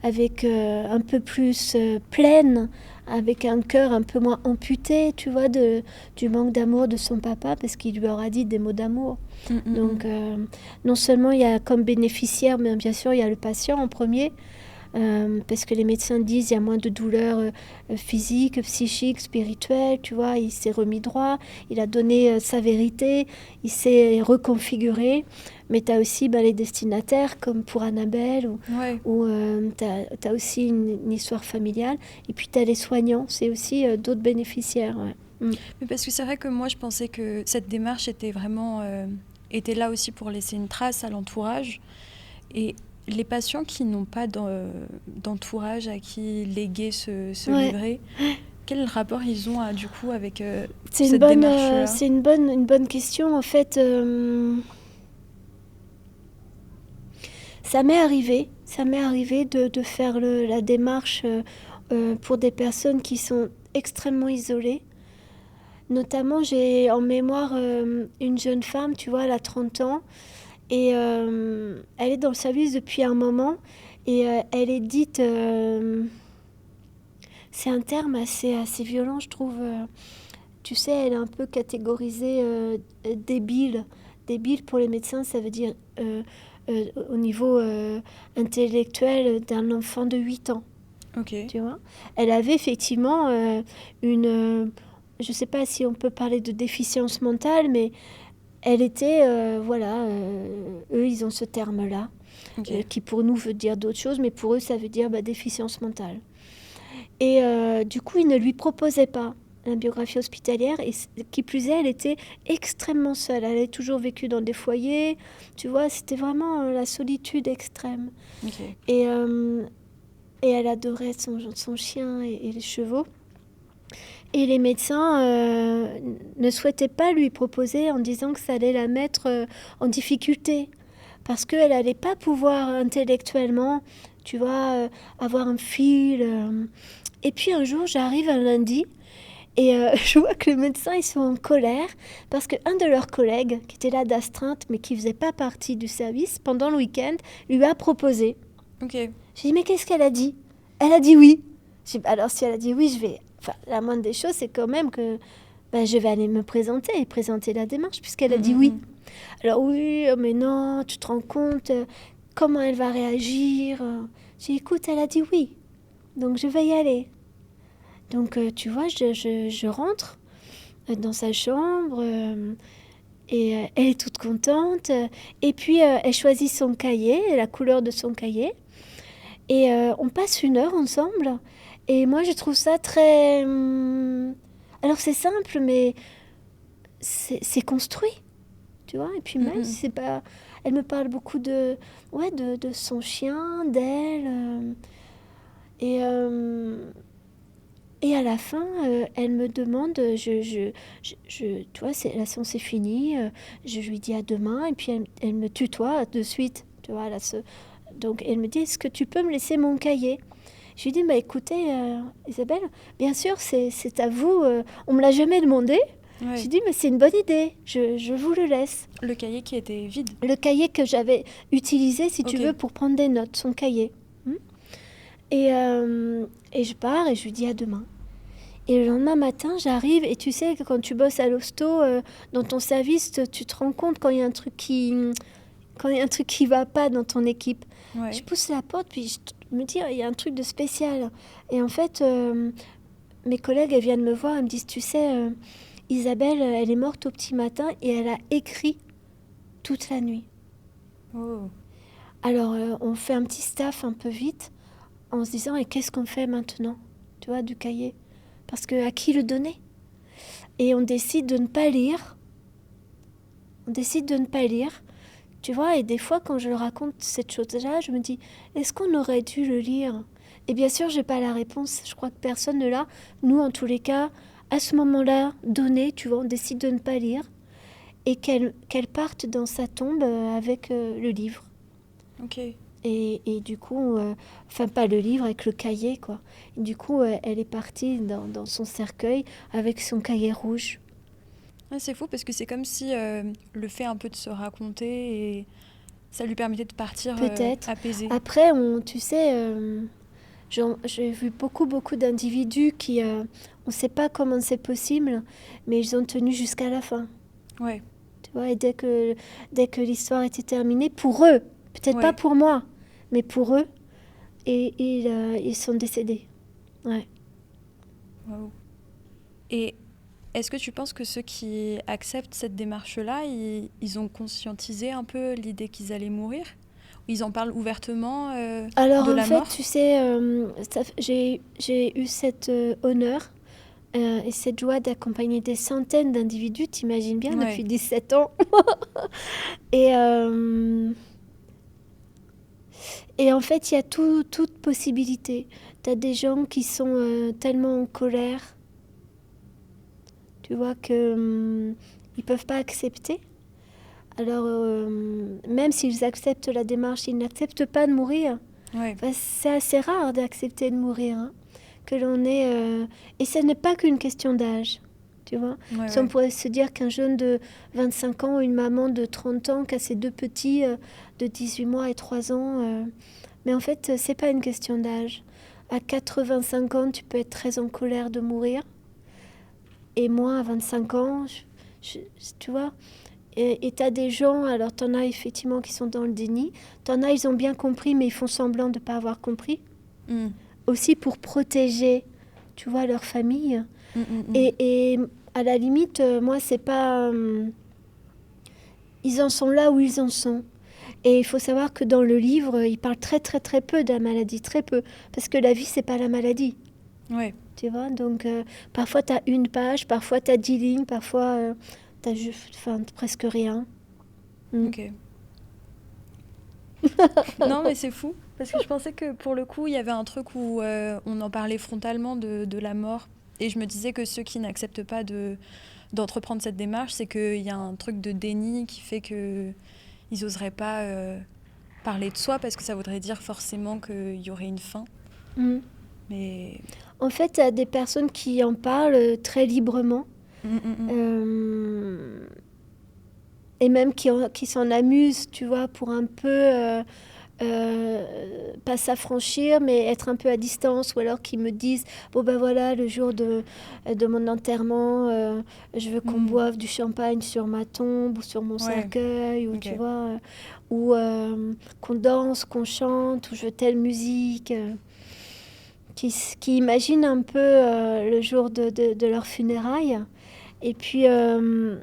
avec un peu plus pleine, avec un cœur un peu moins amputé, tu vois, du manque d'amour de son papa, parce qu'il lui aura dit des mots d'amour. Donc, non seulement il y a comme bénéficiaire, mais bien sûr, il y a le patient en premier, parce que les médecins disent qu'il y a moins de douleurs physiques, psychiques, spirituelles, tu vois. Il s'est remis droit, il a donné sa vérité, il s'est reconfiguré. Mais tu as aussi les destinataires, comme pour Annabelle, ou tu as aussi une histoire familiale. Et puis tu as les soignants, c'est aussi d'autres bénéficiaires. Ouais. Mais parce que c'est vrai que moi, je pensais que cette démarche était vraiment était là aussi pour laisser une trace à l'entourage. Et les patients qui n'ont pas d'entourage à qui léguer ce livret, quel rapport ils ont du coup avec cette démarche-là? C'est une bonne question. En fait, ça m'est arrivé de faire la démarche pour des personnes qui sont extrêmement isolées. Notamment, j'ai en mémoire une jeune femme, tu vois, elle a 30 ans. Et elle est dans le service depuis un moment. Et elle est dite... c'est un terme assez violent, je trouve. Tu sais, elle est un peu catégorisée débile. Débile, pour les médecins, ça veut dire au niveau intellectuel d'un enfant de 8 ans. Ok. Tu vois, elle avait effectivement une... je ne sais pas si on peut parler de déficience mentale, mais elle était... eux, ils ont ce terme-là, qui pour nous veut dire d'autres choses, mais pour eux, ça veut dire déficience mentale. Et du coup, ils ne lui proposaient pas la biographie hospitalière, et qui plus est, elle était extrêmement seule. Elle avait toujours vécu dans des foyers, tu vois, c'était vraiment la solitude extrême. Okay. Et elle adorait son chien et les chevaux. Et les médecins ne souhaitaient pas lui proposer, en disant que ça allait la mettre en difficulté, parce qu'elle n'allait pas pouvoir intellectuellement, tu vois, avoir un fil. Et puis un jour, j'arrive un lundi, et je vois que les médecins, ils sont en colère, parce qu'un de leurs collègues, qui était là d'astreinte, mais qui ne faisait pas partie du service, pendant le week-end, lui a proposé. Okay. J'ai dit, mais qu'est-ce qu'elle a dit? Elle a dit oui. J'ai dit, alors si elle a dit oui, je vais... Enfin, la moindre des choses, c'est quand même que je vais aller me présenter et présenter la démarche, puisqu'elle a dit oui. Alors oui, mais non, tu te rends compte comment elle va réagir? J'ai dit, écoute, elle a dit oui, donc je vais y aller. Donc, tu vois, je rentre dans sa chambre et elle est toute contente. Et puis, elle choisit son cahier, la couleur de son cahier. Et on passe 1 heure ensemble. Et moi, je trouve ça très... Alors, c'est simple, mais c'est construit, tu vois. Et puis même, si c'est pas... Elle me parle beaucoup de son chien, d'elle. Et Et à la fin, elle me demande, tu vois, la séance est finie, je lui dis à demain, et puis elle me tutoie de suite, tu vois. Donc elle me dit, est-ce que tu peux me laisser mon cahier? Je lui dis, bah, écoutez, Isabelle, bien sûr, c'est à vous, on me l'a jamais demandé. Ouais. Je lui dis, mais c'est une bonne idée, je vous le laisse. Le cahier qui était vide. Le cahier que j'avais utilisé, si tu Ok. veux, pour prendre des notes, son cahier. Et je pars et je lui dis à demain. Et le lendemain matin, j'arrive et tu sais que quand tu bosses à l'hosto, dans ton service, tu te rends compte quand il y a un truc qui va pas dans ton équipe. Ouais. Je pousse la porte puis je me dis il y a un truc de spécial. Et en fait, mes collègues elles viennent me voir, elles me disent tu sais, Isabelle, elle est morte au petit matin et elle a écrit toute la nuit. Oh. Alors on fait un petit staff un peu vite en se disant et qu'est-ce qu'on fait maintenant, tu vois, du cahier, parce que à qui le donner? Et on décide de ne pas lire. Tu vois, et des fois, quand je raconte cette chose-là, je me dis, est-ce qu'on aurait dû le lire? Et bien sûr, j'ai pas la réponse. Je crois que personne ne l'a. Nous, en tous les cas, à ce moment-là, donné, tu vois, on décide de ne pas lire et qu'elle parte dans sa tombe avec le livre. Ok. Et du coup, enfin pas le livre, avec le cahier, quoi. Et du coup, elle est partie dans son cercueil avec son cahier rouge. Ouais, c'est fou parce que c'est comme si le fait un peu de se raconter et ça lui permettait de partir Peut-être. apaisé. Après, tu sais, j'ai vu beaucoup d'individus qui, on ne sait pas comment c'est possible, mais ils ont tenu jusqu'à la fin. Ouais. Tu vois, et dès que l'histoire était terminée, pour eux, peut-être Ouais. pas pour moi, mais pour eux, et ils sont décédés. Ouais. Wow. Et est-ce que tu penses que ceux qui acceptent cette démarche-là, ils ont conscientisé un peu l'idée qu'ils allaient mourir? Ou ils en parlent ouvertement Alors de en la fait, mort? tu sais, j'ai eu cet honneur et cette joie d'accompagner des centaines d'individus, t'imagines bien, Ouais. depuis 17 ans. Et en fait, il y a toute possibilité. Tu as des gens qui sont tellement en colère, tu vois, que ils peuvent pas accepter. Alors, même s'ils acceptent la démarche, ils n'acceptent pas de mourir. Ouais. Enfin, c'est assez rare d'accepter de mourir, hein, que l'on est... Et ce n'est pas qu'une question d'âge, tu vois. Ouais, Si on ouais. pourrait se dire qu'un jeune de 25 ans ou une maman de 30 ans qui a ses deux petits de 18 mois et 3 ans... Mais en fait, c'est pas une question d'âge. À 85 ans, tu peux être très en colère de mourir. Et moi, à 25 ans, tu vois... Et t'as des gens, alors t'en as effectivement qui sont dans le déni, t'en as ils ont bien compris mais ils font semblant de ne pas avoir compris, aussi pour protéger, tu vois, leur famille. Et à la limite, moi c'est pas... ils en sont là où ils en sont. Et il faut savoir que dans le livre, il parle très très très peu de la maladie, très peu, parce que la vie c'est pas la maladie. Ouais. Tu vois, donc parfois t'as une page, parfois t'as 10 lignes, parfois... t'as presque rien. Ok. Non, mais c'est fou. Parce que je pensais que pour le coup, il y avait un truc où on en parlait frontalement de la mort. Et je me disais que ceux qui n'acceptent pas d'entreprendre cette démarche, c'est qu'il y a un truc de déni qui fait qu'ils n'oseraient pas parler de soi parce que ça voudrait dire forcément qu'il y aurait une fin. Mais... En fait, il y a des personnes qui en parlent très librement. Et même qui s'en amusent, tu vois, pour un peu pas s'affranchir, mais être un peu à distance, ou alors qui me disent bon ben voilà, le jour de mon enterrement, je veux qu'on boive du champagne sur ma tombe ou sur mon cercueil, ou tu vois, ou qu'on danse, qu'on chante, ou je veux telle musique. Qui imaginent un peu le jour de leur funérailles. Et puis, il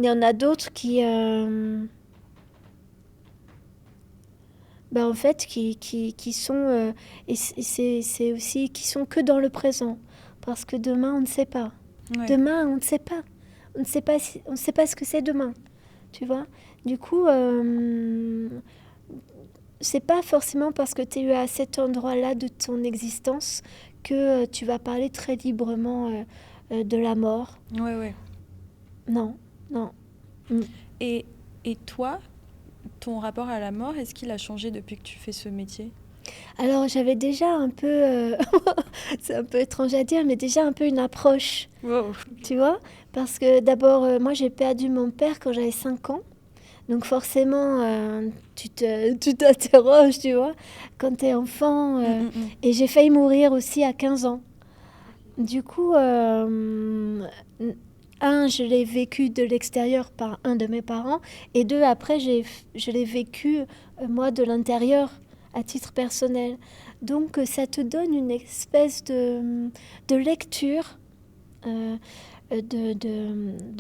y en a d'autres qui, en fait, qui sont, et c'est aussi, qui sont que dans le présent. Parce que demain, on ne sait pas. Ouais. Demain, on ne sait pas. On ne sait pas ce que c'est demain. Tu vois ? Du coup, c'est pas forcément parce que tu es à cet endroit-là de ton existence que tu vas parler très librement de la mort. Ouais. Non. Et toi, ton rapport à la mort, est-ce qu'il a changé depuis que tu fais ce métier? Alors j'avais déjà un peu, c'est un peu étrange à dire, mais déjà un peu une approche, Wow. tu vois? Parce que d'abord, moi j'ai perdu mon père quand j'avais 5 ans. Donc forcément, tu t'interroges, tu vois, quand t'es enfant. Et j'ai failli mourir aussi à 15 ans. Du coup, je l'ai vécu de l'extérieur par un de mes parents. Et deux, après, je l'ai vécu, moi, de l'intérieur, à titre personnel. Donc, ça te donne une espèce de lecture de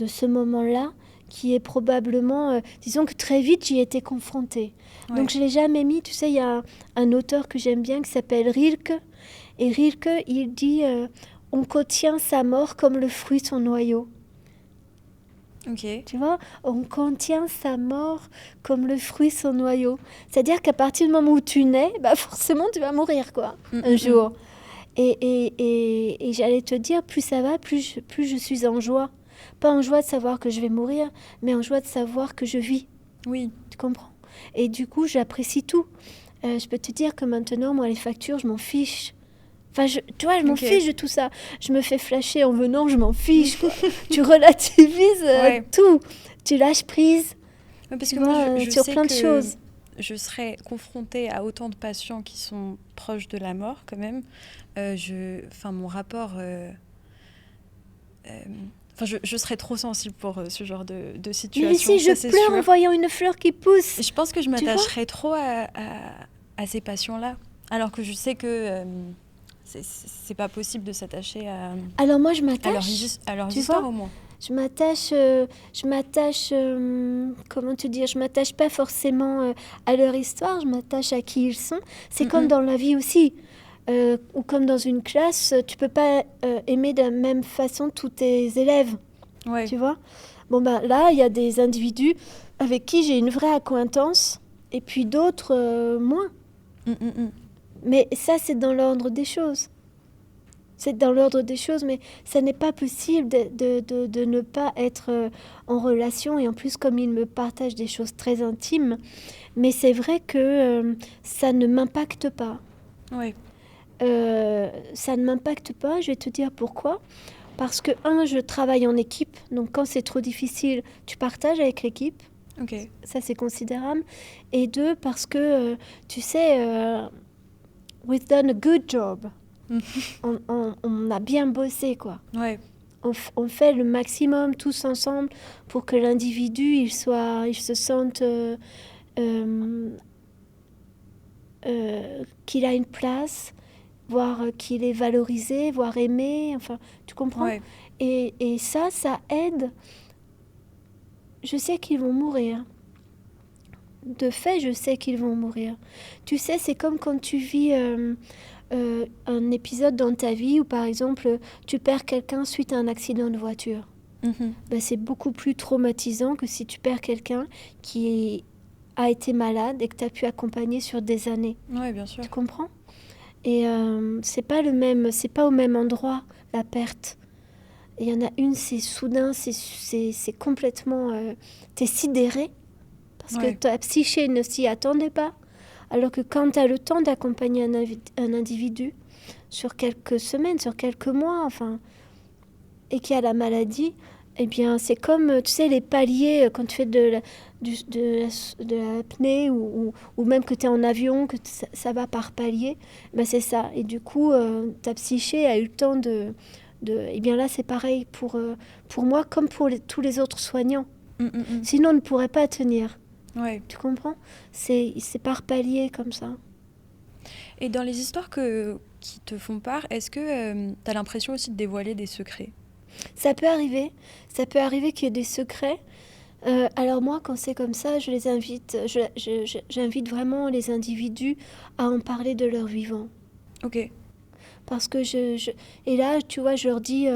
ce moment-là, qui est probablement, disons que très vite j'y étais confrontée. Ouais. Donc je l'ai jamais mis, tu sais, il y a un auteur que j'aime bien qui s'appelle Rilke, et Rilke il dit on contient sa mort comme le fruit son noyau. Ok. Tu vois, on contient sa mort comme le fruit son noyau. C'est-à-dire qu'à partir du moment où tu nais, bah forcément tu vas mourir quoi, un jour. Et j'allais te dire, plus ça va, plus je suis en joie. Pas en joie de savoir que je vais mourir, mais en joie de savoir que je vis. Oui. Tu comprends? Et du coup, j'apprécie tout. Je peux te dire que maintenant, moi, les factures, je m'en fiche. Enfin, tu vois, je m'en fiche de tout ça. Je me fais flasher en venant, je m'en fiche. Quoi. Tu relativises tout. Tu lâches prise. Ouais, parce tu que vois, moi, je sur sais plein de que choses. je serais confrontée à autant de patients qui sont proches de la mort, quand même. Mon rapport... je serais trop sensible pour ce genre de situation. Mais si je pleure en voyant une fleur qui pousse. Je pense que je m'attacherais trop à ces passions-là. Alors que je sais que c'est pas possible de s'attacher à... Alors moi, je m'attache. À leur histoire, au moins. Je m'attache, comment te dire, je m'attache pas forcément à leur histoire, je m'attache à qui ils sont. C'est comme dans la vie aussi, ou comme dans une classe, tu peux pas aimer de la même façon tous tes élèves, tu vois. Bon ben là, il y a des individus avec qui j'ai une vraie accointance, et puis d'autres moins. Mais ça, c'est dans l'ordre des choses. C'est dans l'ordre des choses, mais ça n'est pas possible de ne pas être en relation. Et en plus, comme il me partage des choses très intimes, mais c'est vrai que ça ne m'impacte pas. Oui. Ça ne m'impacte pas, je vais te dire pourquoi. Parce que, je travaille en équipe. Donc, quand c'est trop difficile, tu partages avec l'équipe. Okay. Ça, c'est considérable. Et deux, parce que, tu sais, we've done a good job. On a bien bossé, quoi. Ouais. On fait le maximum tous ensemble pour que l'individu, il se sente qu'il a une place, voire qu'il est valorisé, voire aimé. Enfin, tu comprends? Ouais. Et ça aide. Je sais qu'ils vont mourir. De fait, je sais qu'ils vont mourir. Tu sais, c'est comme quand tu vis... un épisode dans ta vie où par exemple tu perds quelqu'un suite à un accident de voiture. C'est beaucoup plus traumatisant que si tu perds quelqu'un qui a été malade et que tu as pu accompagner sur des années. Oui, bien sûr. Tu comprends? Et c'est pas au même endroit la perte. Il y en a une, c'est soudain, c'est complètement... t'es sidéré parce que ta psyché ne s'y attendait pas. Alors que quand tu as le temps d'accompagner un individu sur quelques semaines, sur quelques mois, enfin, et qui a la maladie, eh bien, c'est comme, tu sais, les paliers, quand tu fais de l'apnée ou même que tu es en avion, que ça va par palier, ben c'est ça. Et du coup, ta psyché a eu le temps eh bien là, c'est pareil pour moi comme pour tous les autres soignants. Sinon, on ne pourrait pas tenir. Ouais. Tu comprends? C'est par palier comme ça. Et dans les histoires qui te font part, est-ce que tu as l'impression aussi de dévoiler des secrets? Ça peut arriver. Ça peut arriver qu'il y ait des secrets. Alors moi, quand c'est comme ça, je les invite. J'invite vraiment les individus à en parler de leur vivant. Ok. Parce que et là, tu vois, je leur dis,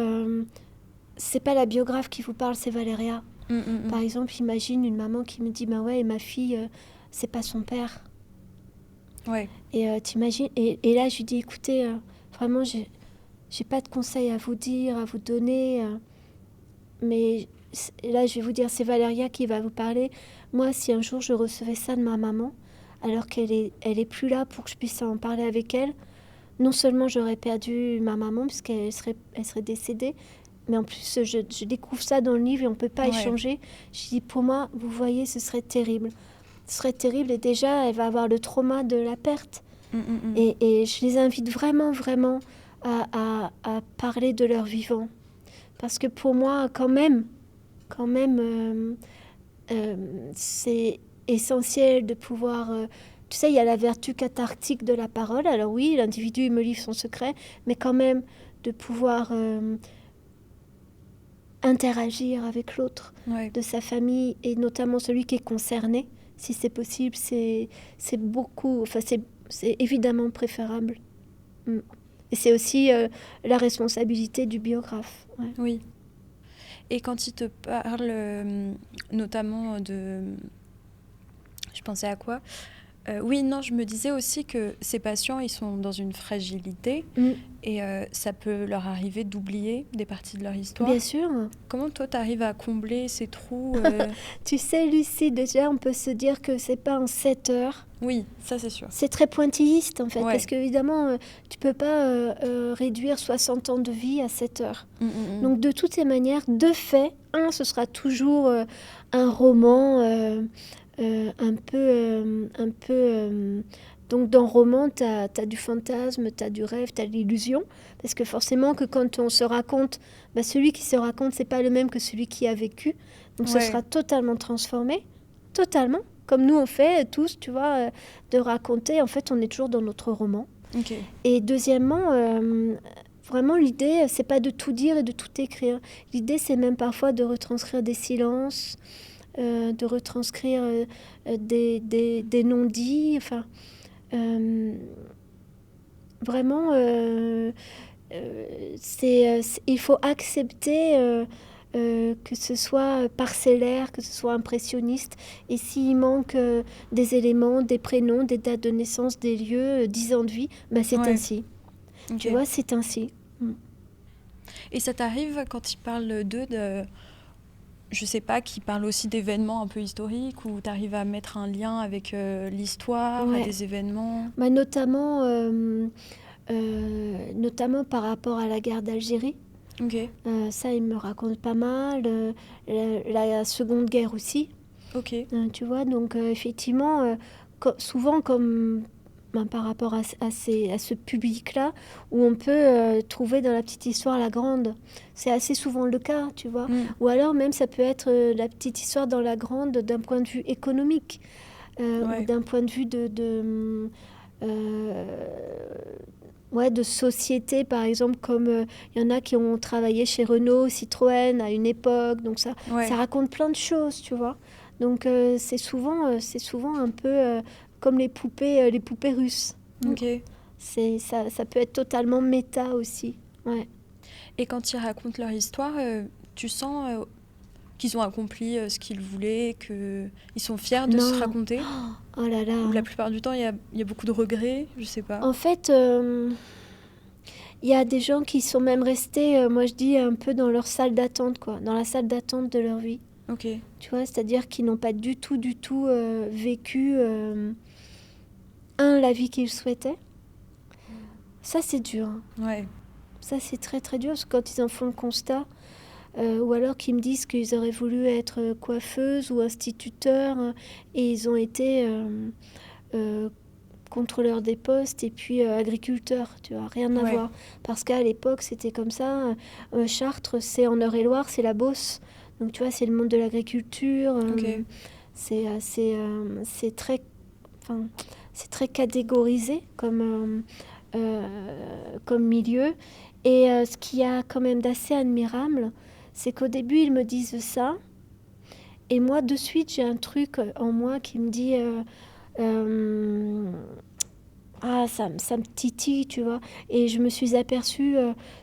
c'est pas la biographe qui vous parle, c'est Valéria. Par exemple, imagine une maman qui me dit, bah ouais, ma fille, c'est pas son père. Ouais. Et t'imagines, et là, je lui dis, écoutez, vraiment, j'ai pas de conseils à vous dire, à vous donner. Mais là, je vais vous dire, c'est Valéria qui va vous parler. Moi, si un jour je recevais ça de ma maman, alors qu'elle est plus là pour que je puisse en parler avec elle, non seulement j'aurais perdu ma maman, puisqu'elle serait décédée, mais en plus, je découvre ça dans le livre et on ne peut pas échanger. Je dis, pour moi, vous voyez, ce serait terrible. Ce serait terrible et déjà, elle va avoir le trauma de la perte. Et je les invite vraiment, vraiment à parler de leur vivant. Parce que pour moi, quand même, c'est essentiel de pouvoir... tu sais, il y a la vertu cathartique de la parole. Alors oui, l'individu, il me livre son secret, mais quand même de pouvoir interagir avec l'autre de sa famille, et notamment celui qui est concerné, si c'est possible, c'est beaucoup... Enfin, c'est évidemment préférable. Et c'est aussi la responsabilité du biographe. Ouais. Oui. Et quand il te parle notamment de... Je pensais à quoi ? Oui, non, je me disais aussi que ces patients, ils sont dans une fragilité et ça peut leur arriver d'oublier des parties de leur histoire. Bien sûr. Comment toi, tu arrives à combler ces trous Tu sais, Lucie, déjà, on peut se dire que c'est pas en 7 heures. Oui, ça c'est sûr. C'est très pointilliste, en fait, parce qu'évidemment, tu peux pas réduire 60 ans de vie à 7 heures. Donc, de toutes ces manières, de fait, ce sera toujours un roman... un peu donc dans roman, tu as du fantasme, tu as du rêve, tu as de l'illusion, parce que forcément que quand on se raconte, celui qui se raconte, c'est pas le même que celui qui a vécu, donc ce sera totalement transformé, totalement, comme nous on fait tous, tu vois, de raconter, en fait on est toujours dans notre roman. Et deuxièmement, vraiment l'idée, c'est pas de tout dire et de tout écrire, l'idée c'est même parfois de retranscrire des silences, de retranscrire des non-dits, enfin, vraiment, il faut accepter que ce soit parcellaire, que ce soit impressionniste, et s'il manque des éléments, des prénoms, des dates de naissance, des lieux, 10 ans de vie, c'est ainsi. Tu vois, c'est ainsi. Et ça t'arrive quand ils parlent d'eux je sais pas, qui parle aussi d'événements un peu historiques, où tu arrives à mettre un lien avec l'histoire, à des événements notamment par rapport à la guerre d'Algérie. Ça, il me raconte pas mal. La Seconde Guerre aussi. Tu vois, donc effectivement, souvent comme... par rapport à ce public-là, où on peut trouver dans la petite histoire la grande. C'est assez souvent le cas, tu vois. Ou alors même, ça peut être la petite histoire dans la grande d'un point de vue économique, ou d'un point de vue de société, par exemple, comme il y en a qui ont travaillé chez Renault, Citroën à une époque. Donc ça raconte plein de choses, tu vois. Donc c'est souvent un peu... comme les poupées russes. Ça peut être totalement méta aussi. Et quand ils racontent leur histoire, tu sens qu'ils ont accompli ce qu'ils voulaient, qu'ils sont fiers de se raconter. Oh là là. Ou la plupart du temps, il y a beaucoup de regrets, je sais pas. En fait, il y a des gens qui sont même restés, moi je dis, un peu dans leur salle d'attente, quoi, dans la salle d'attente de leur vie. Tu vois, c'est-à-dire qu'ils n'ont pas du tout vécu... la vie qu'ils souhaitaient. Ça, c'est dur. Ça, c'est très, très dur, parce que quand ils en font le constat, ou alors qu'ils me disent qu'ils auraient voulu être coiffeuse ou instituteur, et ils ont été contrôleurs des postes et puis agriculteurs, tu vois, rien à voir. Parce qu'à l'époque, c'était comme ça. Chartres, c'est en Eure-et-Loire, c'est la Beauce. Donc, tu vois, c'est le monde de l'agriculture. C'est très... c'est très catégorisé comme milieu. Et ce qu'il y a quand même d'assez admirable, c'est qu'au début, ils me disent ça. Et moi, de suite, j'ai un truc en moi qui me dit... ça me titille, tu vois. Et je me suis aperçue,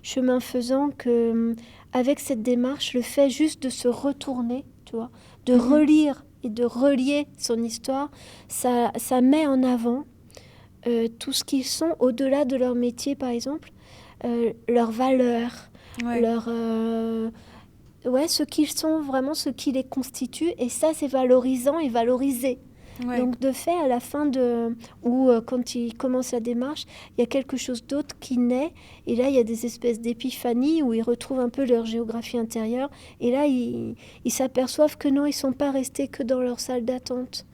chemin faisant, que avec cette démarche, le fait juste de se retourner, tu vois, de relire et de relier son histoire, ça met en avant tout ce qu'ils sont au-delà de leur métier, par exemple. leurs valeurs, Ouais. ce qu'ils sont, vraiment ce qui les constitue. Et ça, c'est valorisant et valorisé. Ouais. Donc de fait, à la fin quand ils commencent la démarche, il y a quelque chose d'autre qui naît. Et là, il y a des espèces d'épiphanies où ils retrouvent un peu leur géographie intérieure. Et là, ils s'aperçoivent que non, ils ne sont pas restés que dans leur salle d'attente.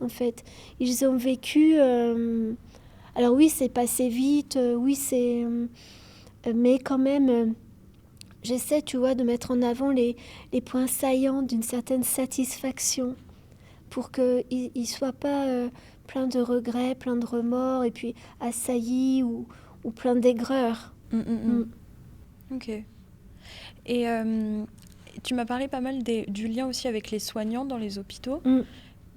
En fait, ils ont vécu... alors oui, c'est passé vite, mais quand même... j'essaie, tu vois, de mettre en avant les points saillants d'une certaine satisfaction pour qu'ils ne soient pas pleins de regrets, pleins de remords, et puis assaillis ou pleins d'aigreur. Ok. Et tu m'as parlé pas mal du lien aussi avec les soignants dans les hôpitaux.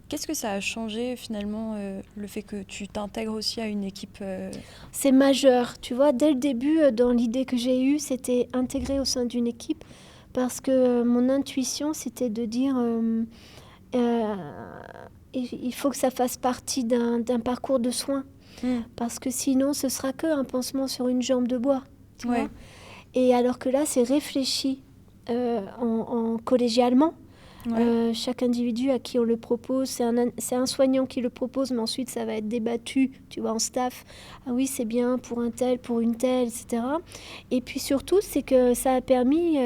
Qu'est-ce que ça a changé finalement, le fait que tu t'intègres aussi à une équipe C'est majeur, tu vois, dès le début, dans l'idée que j'ai eue, c'était intégrer au sein d'une équipe, parce que mon intuition, c'était de dire... il faut que ça fasse partie d'un parcours de soins, parce que sinon ce sera qu'un pansement sur une jambe de bois, tu vois. Et alors que là c'est réfléchi en collégialement. Chaque individu à qui on le propose, c'est un soignant qui le propose, mais ensuite ça va être débattu, tu vois, en staff. Ah oui, c'est bien pour un tel, pour une telle, etc. Et puis surtout, c'est que ça a permis,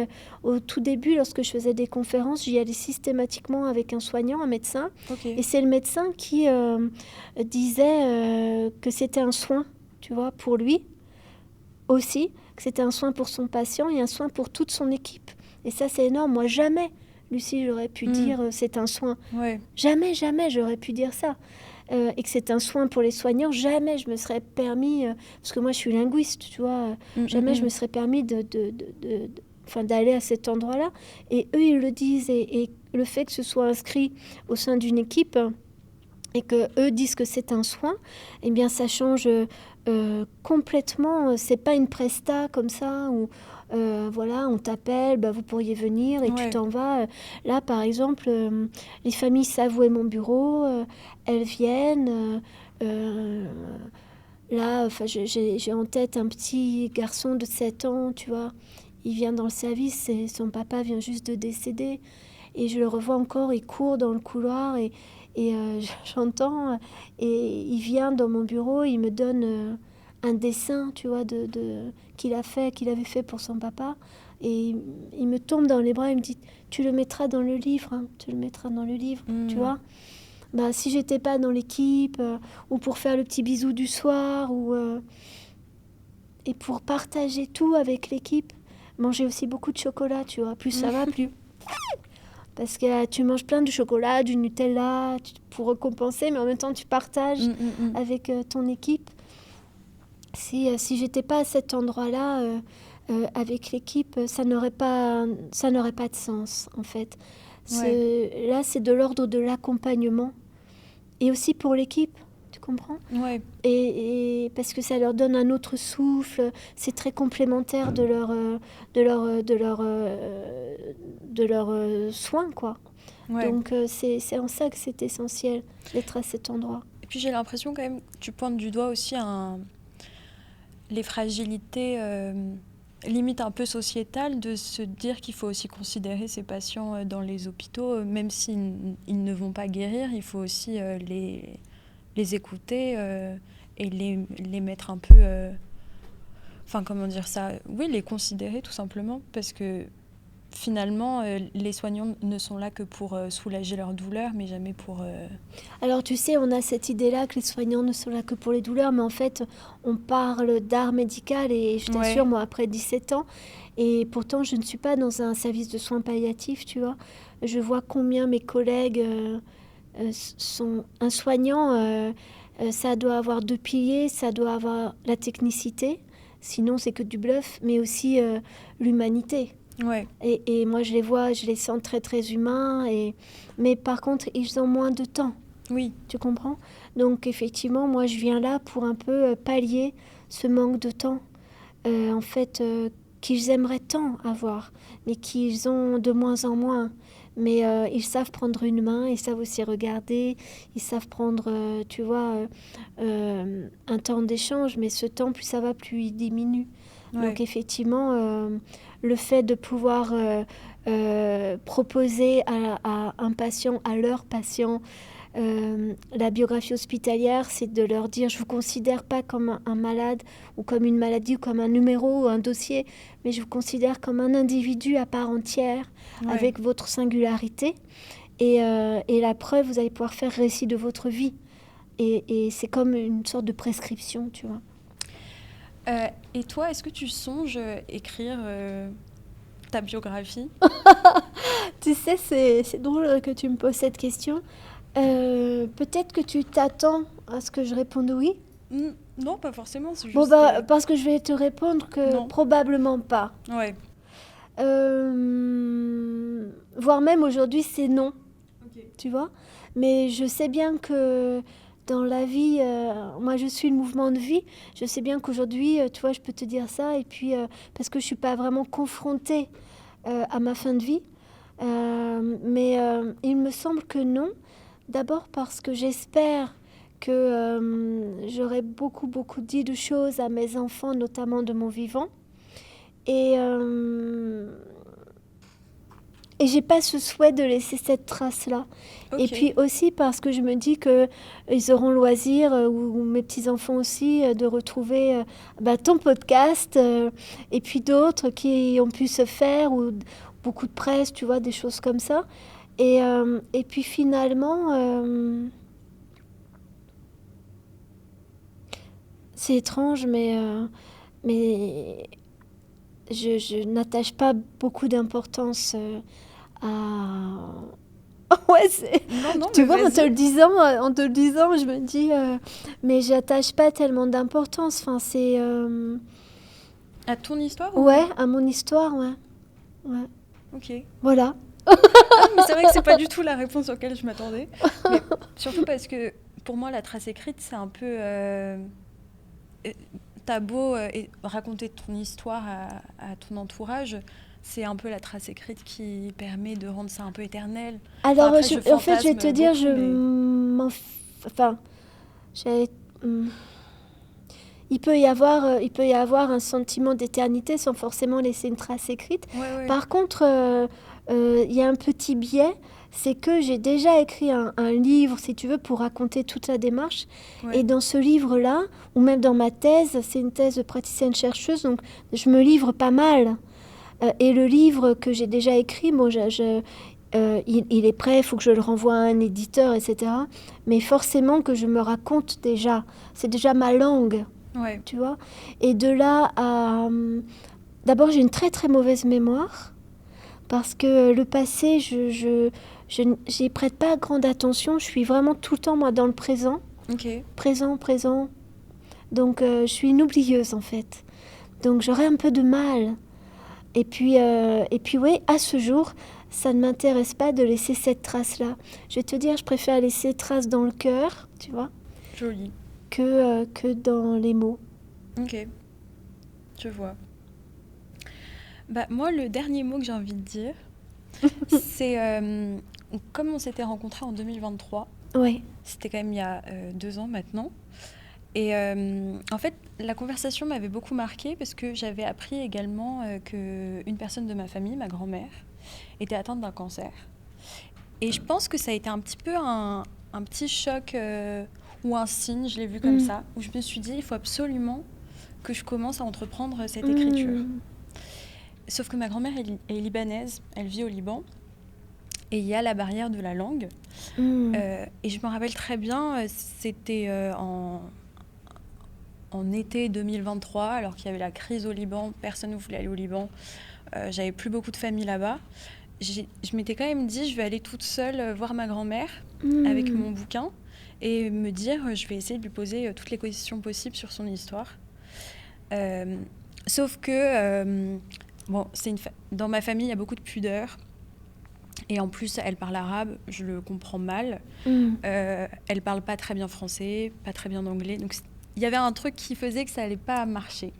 au tout début, lorsque je faisais des conférences, j'y allais systématiquement avec un soignant, un médecin. Et c'est le médecin qui disait que c'était un soin, tu vois, pour lui aussi, que c'était un soin pour son patient et un soin pour toute son équipe. Et ça, c'est énorme. Moi, jamais... Lucie, j'aurais pu dire c'est un soin. Jamais j'aurais pu dire ça. Et que c'est un soin pour les soignants, jamais je me serais permis, parce que moi je suis linguiste, tu vois, jamais je me serais permis d'aller à cet endroit-là. Et eux, ils le disent. Et le fait que ce soit inscrit au sein d'une équipe et que eux disent que c'est un soin, eh bien ça change complètement. C'est pas une presta comme ça où... voilà, on t'appelle, vous pourriez venir et tu t'en vas. Là, par exemple, les familles savent où est mon bureau, elles viennent. Là, j'ai en tête un petit garçon de 7 ans, tu vois. Il vient dans le service et son papa vient juste de décéder. Et je le revois encore, il court dans le couloir et j'entends. Et il vient dans mon bureau, il me donne... un dessin, tu vois, qu'il avait fait pour son papa. Et il me tombe dans les bras, il me dit, tu le mettras dans le livre, hein, tu vois. Si j'étais pas dans l'équipe, ou pour faire le petit bisou du soir, et pour partager tout avec l'équipe, manger aussi beaucoup de chocolat, tu vois, plus ça va, plus... Parce que tu manges plein de chocolat, du Nutella, pour récompenser, mais en même temps, tu partages avec ton équipe. Si j'étais pas à cet endroit-là avec l'équipe, ça n'aurait pas de sens en fait. Là, c'est de l'ordre de l'accompagnement et aussi pour l'équipe, tu comprends ? Et parce que ça leur donne un autre souffle, c'est très complémentaire de leurs soins, quoi. Donc c'est en ça que c'est essentiel d'être à cet endroit. Et puis j'ai l'impression quand même que tu pointes du doigt aussi les fragilités limite un peu sociétales, de se dire qu'il faut aussi considérer ces patients dans les hôpitaux, même s'ils ne vont pas guérir, il faut aussi les écouter et les mettre un peu... comment dire ça ? Oui, les considérer tout simplement, parce que finalement, les soignants ne sont là que pour soulager leur douleur, mais jamais pour... Alors, tu sais, on a cette idée-là que les soignants ne sont là que pour les douleurs, mais en fait, on parle d'art médical, et je t'assure, moi, après 17 ans, et pourtant, je ne suis pas dans un service de soins palliatifs, tu vois. Je vois combien mes collègues sont... Un soignant, ça doit avoir 2 piliers, ça doit avoir la technicité, sinon c'est que du bluff, mais aussi l'humanité. Et moi, je les sens très, très humains. Mais par contre, ils ont moins de temps. Tu comprends ? Donc, effectivement, moi, je viens là pour un peu pallier ce manque de temps, en fait, qu'ils aimeraient tant avoir, mais qu'ils ont de moins en moins. Mais ils savent prendre une main, ils savent aussi regarder, ils savent prendre, tu vois, un temps d'échange. Mais ce temps, plus ça va, plus il diminue. Ouais. Donc effectivement, le fait de pouvoir proposer à un patient, à leur patient, la biographie hospitalière, c'est de leur dire, je ne vous considère pas comme un malade ou comme une maladie ou comme un numéro ou un dossier, mais je vous considère comme un individu à part entière, Ouais. avec votre singularité. Et la preuve, vous allez pouvoir faire récit de votre vie. Et c'est comme une sorte de prescription, tu vois. Et toi, est-ce que tu songes écrire ta biographie? Tu sais, c'est drôle que tu me poses cette question. Peut-être que tu t'attends à ce que je réponde oui. Non, pas forcément, c'est juste... Bon, bah, parce que je vais te répondre que Non. probablement pas. Ouais. Voire même aujourd'hui, c'est non, Ok. tu vois. Mais je sais bien que dans la vie, moi je suis le mouvement de vie, je sais bien qu'aujourd'hui, tu vois, je peux te dire ça, et puis parce que je ne suis pas vraiment confrontée à ma fin de vie. Mais il me semble que non. D'abord parce que j'espère que j'aurai beaucoup dit de choses à mes enfants, notamment de mon vivant. Et j'ai pas ce souhait de laisser cette trace-là. Ok. Et puis aussi parce que je me dis qu'ils auront le loisir, ou mes petits-enfants aussi, de retrouver ton podcast, et puis d'autres qui ont pu se faire, ou beaucoup de presse, tu vois, des choses comme ça. Et puis finalement, c'est étrange, mais je n'attache pas beaucoup d'importance à... Ouais, Non, tu mais vois, en vas-y. te le disant, je me dis, mais j'attache pas tellement d'importance. Enfin, c'est... À ton histoire ou... Ouais, à mon histoire, ouais. Ouais. Ok. Voilà. Mais c'est vrai que c'est pas du tout la réponse auquel je m'attendais. Mais surtout parce que pour moi, la trace écrite, c'est un peu... T'as beau raconter ton histoire à ton entourage, c'est un peu la trace écrite qui permet de rendre ça un peu éternel. Alors, Enfin, après, en fait, je vais te dire, beaucoup, enfin, il peut y avoir un sentiment d'éternité sans forcément laisser une trace écrite. Ouais. Par contre, il y a un petit biais, c'est que j'ai déjà écrit un livre, si tu veux, pour raconter toute la démarche. Ouais. Et dans ce livre-là, ou même dans ma thèse, c'est une thèse de praticienne-chercheuse, donc je me livre pas mal. Et le livre que j'ai déjà écrit, bon, il est prêt, il faut que je le renvoie à un éditeur, etc. Mais forcément que je me raconte déjà. C'est déjà ma langue, Ouais. tu vois. Et de là à... D'abord, j'ai une très très mauvaise mémoire, parce que le passé, je n'y prête pas grande attention. Je suis vraiment tout le temps, moi, dans le présent. Ok. Présent. Donc, je suis une oublieuse, en fait. Donc, j'aurais un peu de mal. Et puis oui, à ce jour, ça ne m'intéresse pas de laisser cette trace-là. Je vais te dire, je préfère laisser trace dans le cœur, tu vois, Joli. que dans les mots. Ok. Je vois. Bah, moi, le dernier mot que j'ai envie de dire, c'est... comme on s'était rencontrés en 2023, Ouais. c'était quand même il y a 2 ans maintenant. Et en fait, la conversation m'avait beaucoup marquée parce que j'avais appris également qu'une personne de ma famille, ma grand-mère, était atteinte d'un cancer. Et je pense que ça a été un petit peu un petit choc ou un signe, je l'ai vu comme ça, où je me suis dit, il faut absolument que je commence à entreprendre cette écriture. Sauf que ma grand-mère est libanaise, elle vit au Liban. Et il y a la barrière de la langue. Et je me rappelle très bien, c'était en été 2023, alors qu'il y avait la crise au Liban, personne ne voulait aller au Liban. J'avais plus beaucoup de famille là-bas. Je m'étais quand même dit, je vais aller toute seule voir ma grand-mère avec mon bouquin et me dire, je vais essayer de lui poser toutes les questions possibles sur son histoire. Sauf que, dans ma famille, il y a beaucoup de pudeur. Et en plus, elle parle arabe, je le comprends mal. Elle parle pas très bien français, pas très bien anglais. Donc, il y avait un truc qui faisait que ça allait pas marcher.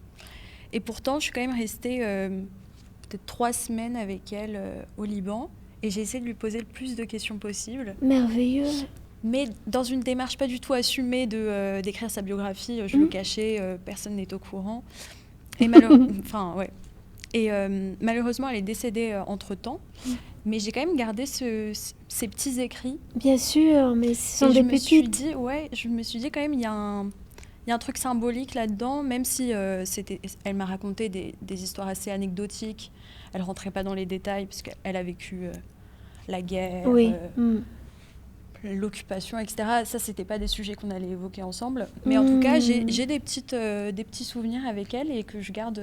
Et pourtant, je suis quand même restée peut-être 3 semaines avec elle au Liban. Et j'ai essayé de lui poser le plus de questions possible. Merveilleux. Mais dans une démarche pas du tout assumée d'écrire sa biographie. Je le cachais, personne n'est au courant. Et enfin, ouais. Et malheureusement, elle est décédée entre-temps. Mais j'ai quand même gardé ces petits écrits. Bien sûr, mais ce sont Et des pépites. pépites. Je me suis dit quand même, il y a un truc symbolique là-dedans, même si elle m'a raconté des histoires assez anecdotiques. Elle rentrait pas dans les détails parce qu'elle a vécu la guerre, l'occupation, etc. Ça, c'était pas des sujets qu'on allait évoquer ensemble. Mais en tout cas, j'ai des petits souvenirs avec elle et que je garde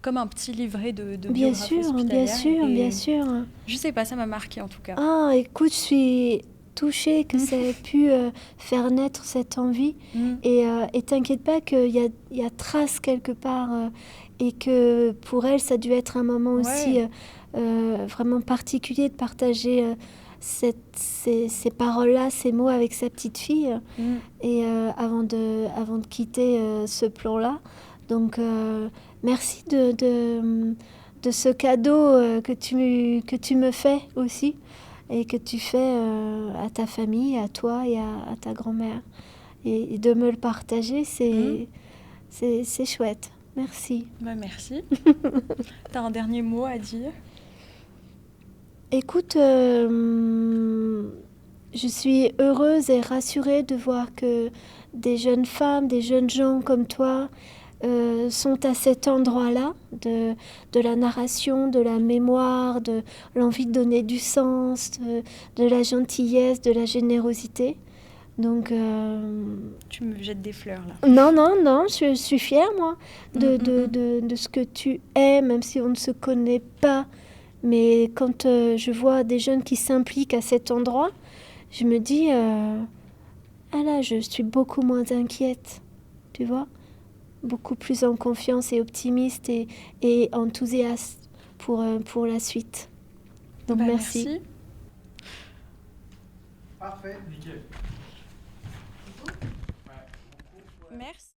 comme un petit livret de Bien biographe sûr, bien hospitalière. sûr, Et bien sûr. je sais pas, ça m'a marqué en tout cas. Ah, écoute, je suis touchée que ça ait pu faire naître cette envie. Et t'inquiète pas qu'il y a trace quelque part. Et que pour elle, ça a dû être un moment aussi vraiment particulier de partager ces paroles-là, ces mots avec sa petite fille. Et avant de quitter ce plan-là. Donc, merci de ce cadeau que tu me fais aussi et que tu fais à ta famille, à toi et à ta grand-mère. Et de me le partager, c'est chouette. Merci. Bah, merci. T'as un dernier mot à dire? Écoute, je suis heureuse et rassurée de voir que des jeunes femmes, des jeunes gens comme toi sont à cet endroit-là de la narration, de la mémoire, de l'envie de donner du sens, de la gentillesse, de la générosité. Donc, tu me jettes des fleurs là. Non, je suis fière moi de ce que tu es, même si on ne se connaît pas. Mais quand je vois des jeunes qui s'impliquent à cet endroit, je me dis, ah là, je suis beaucoup moins inquiète, tu vois, beaucoup plus en confiance et optimiste et enthousiaste pour la suite. Donc merci. Parfait, nickel. Merci.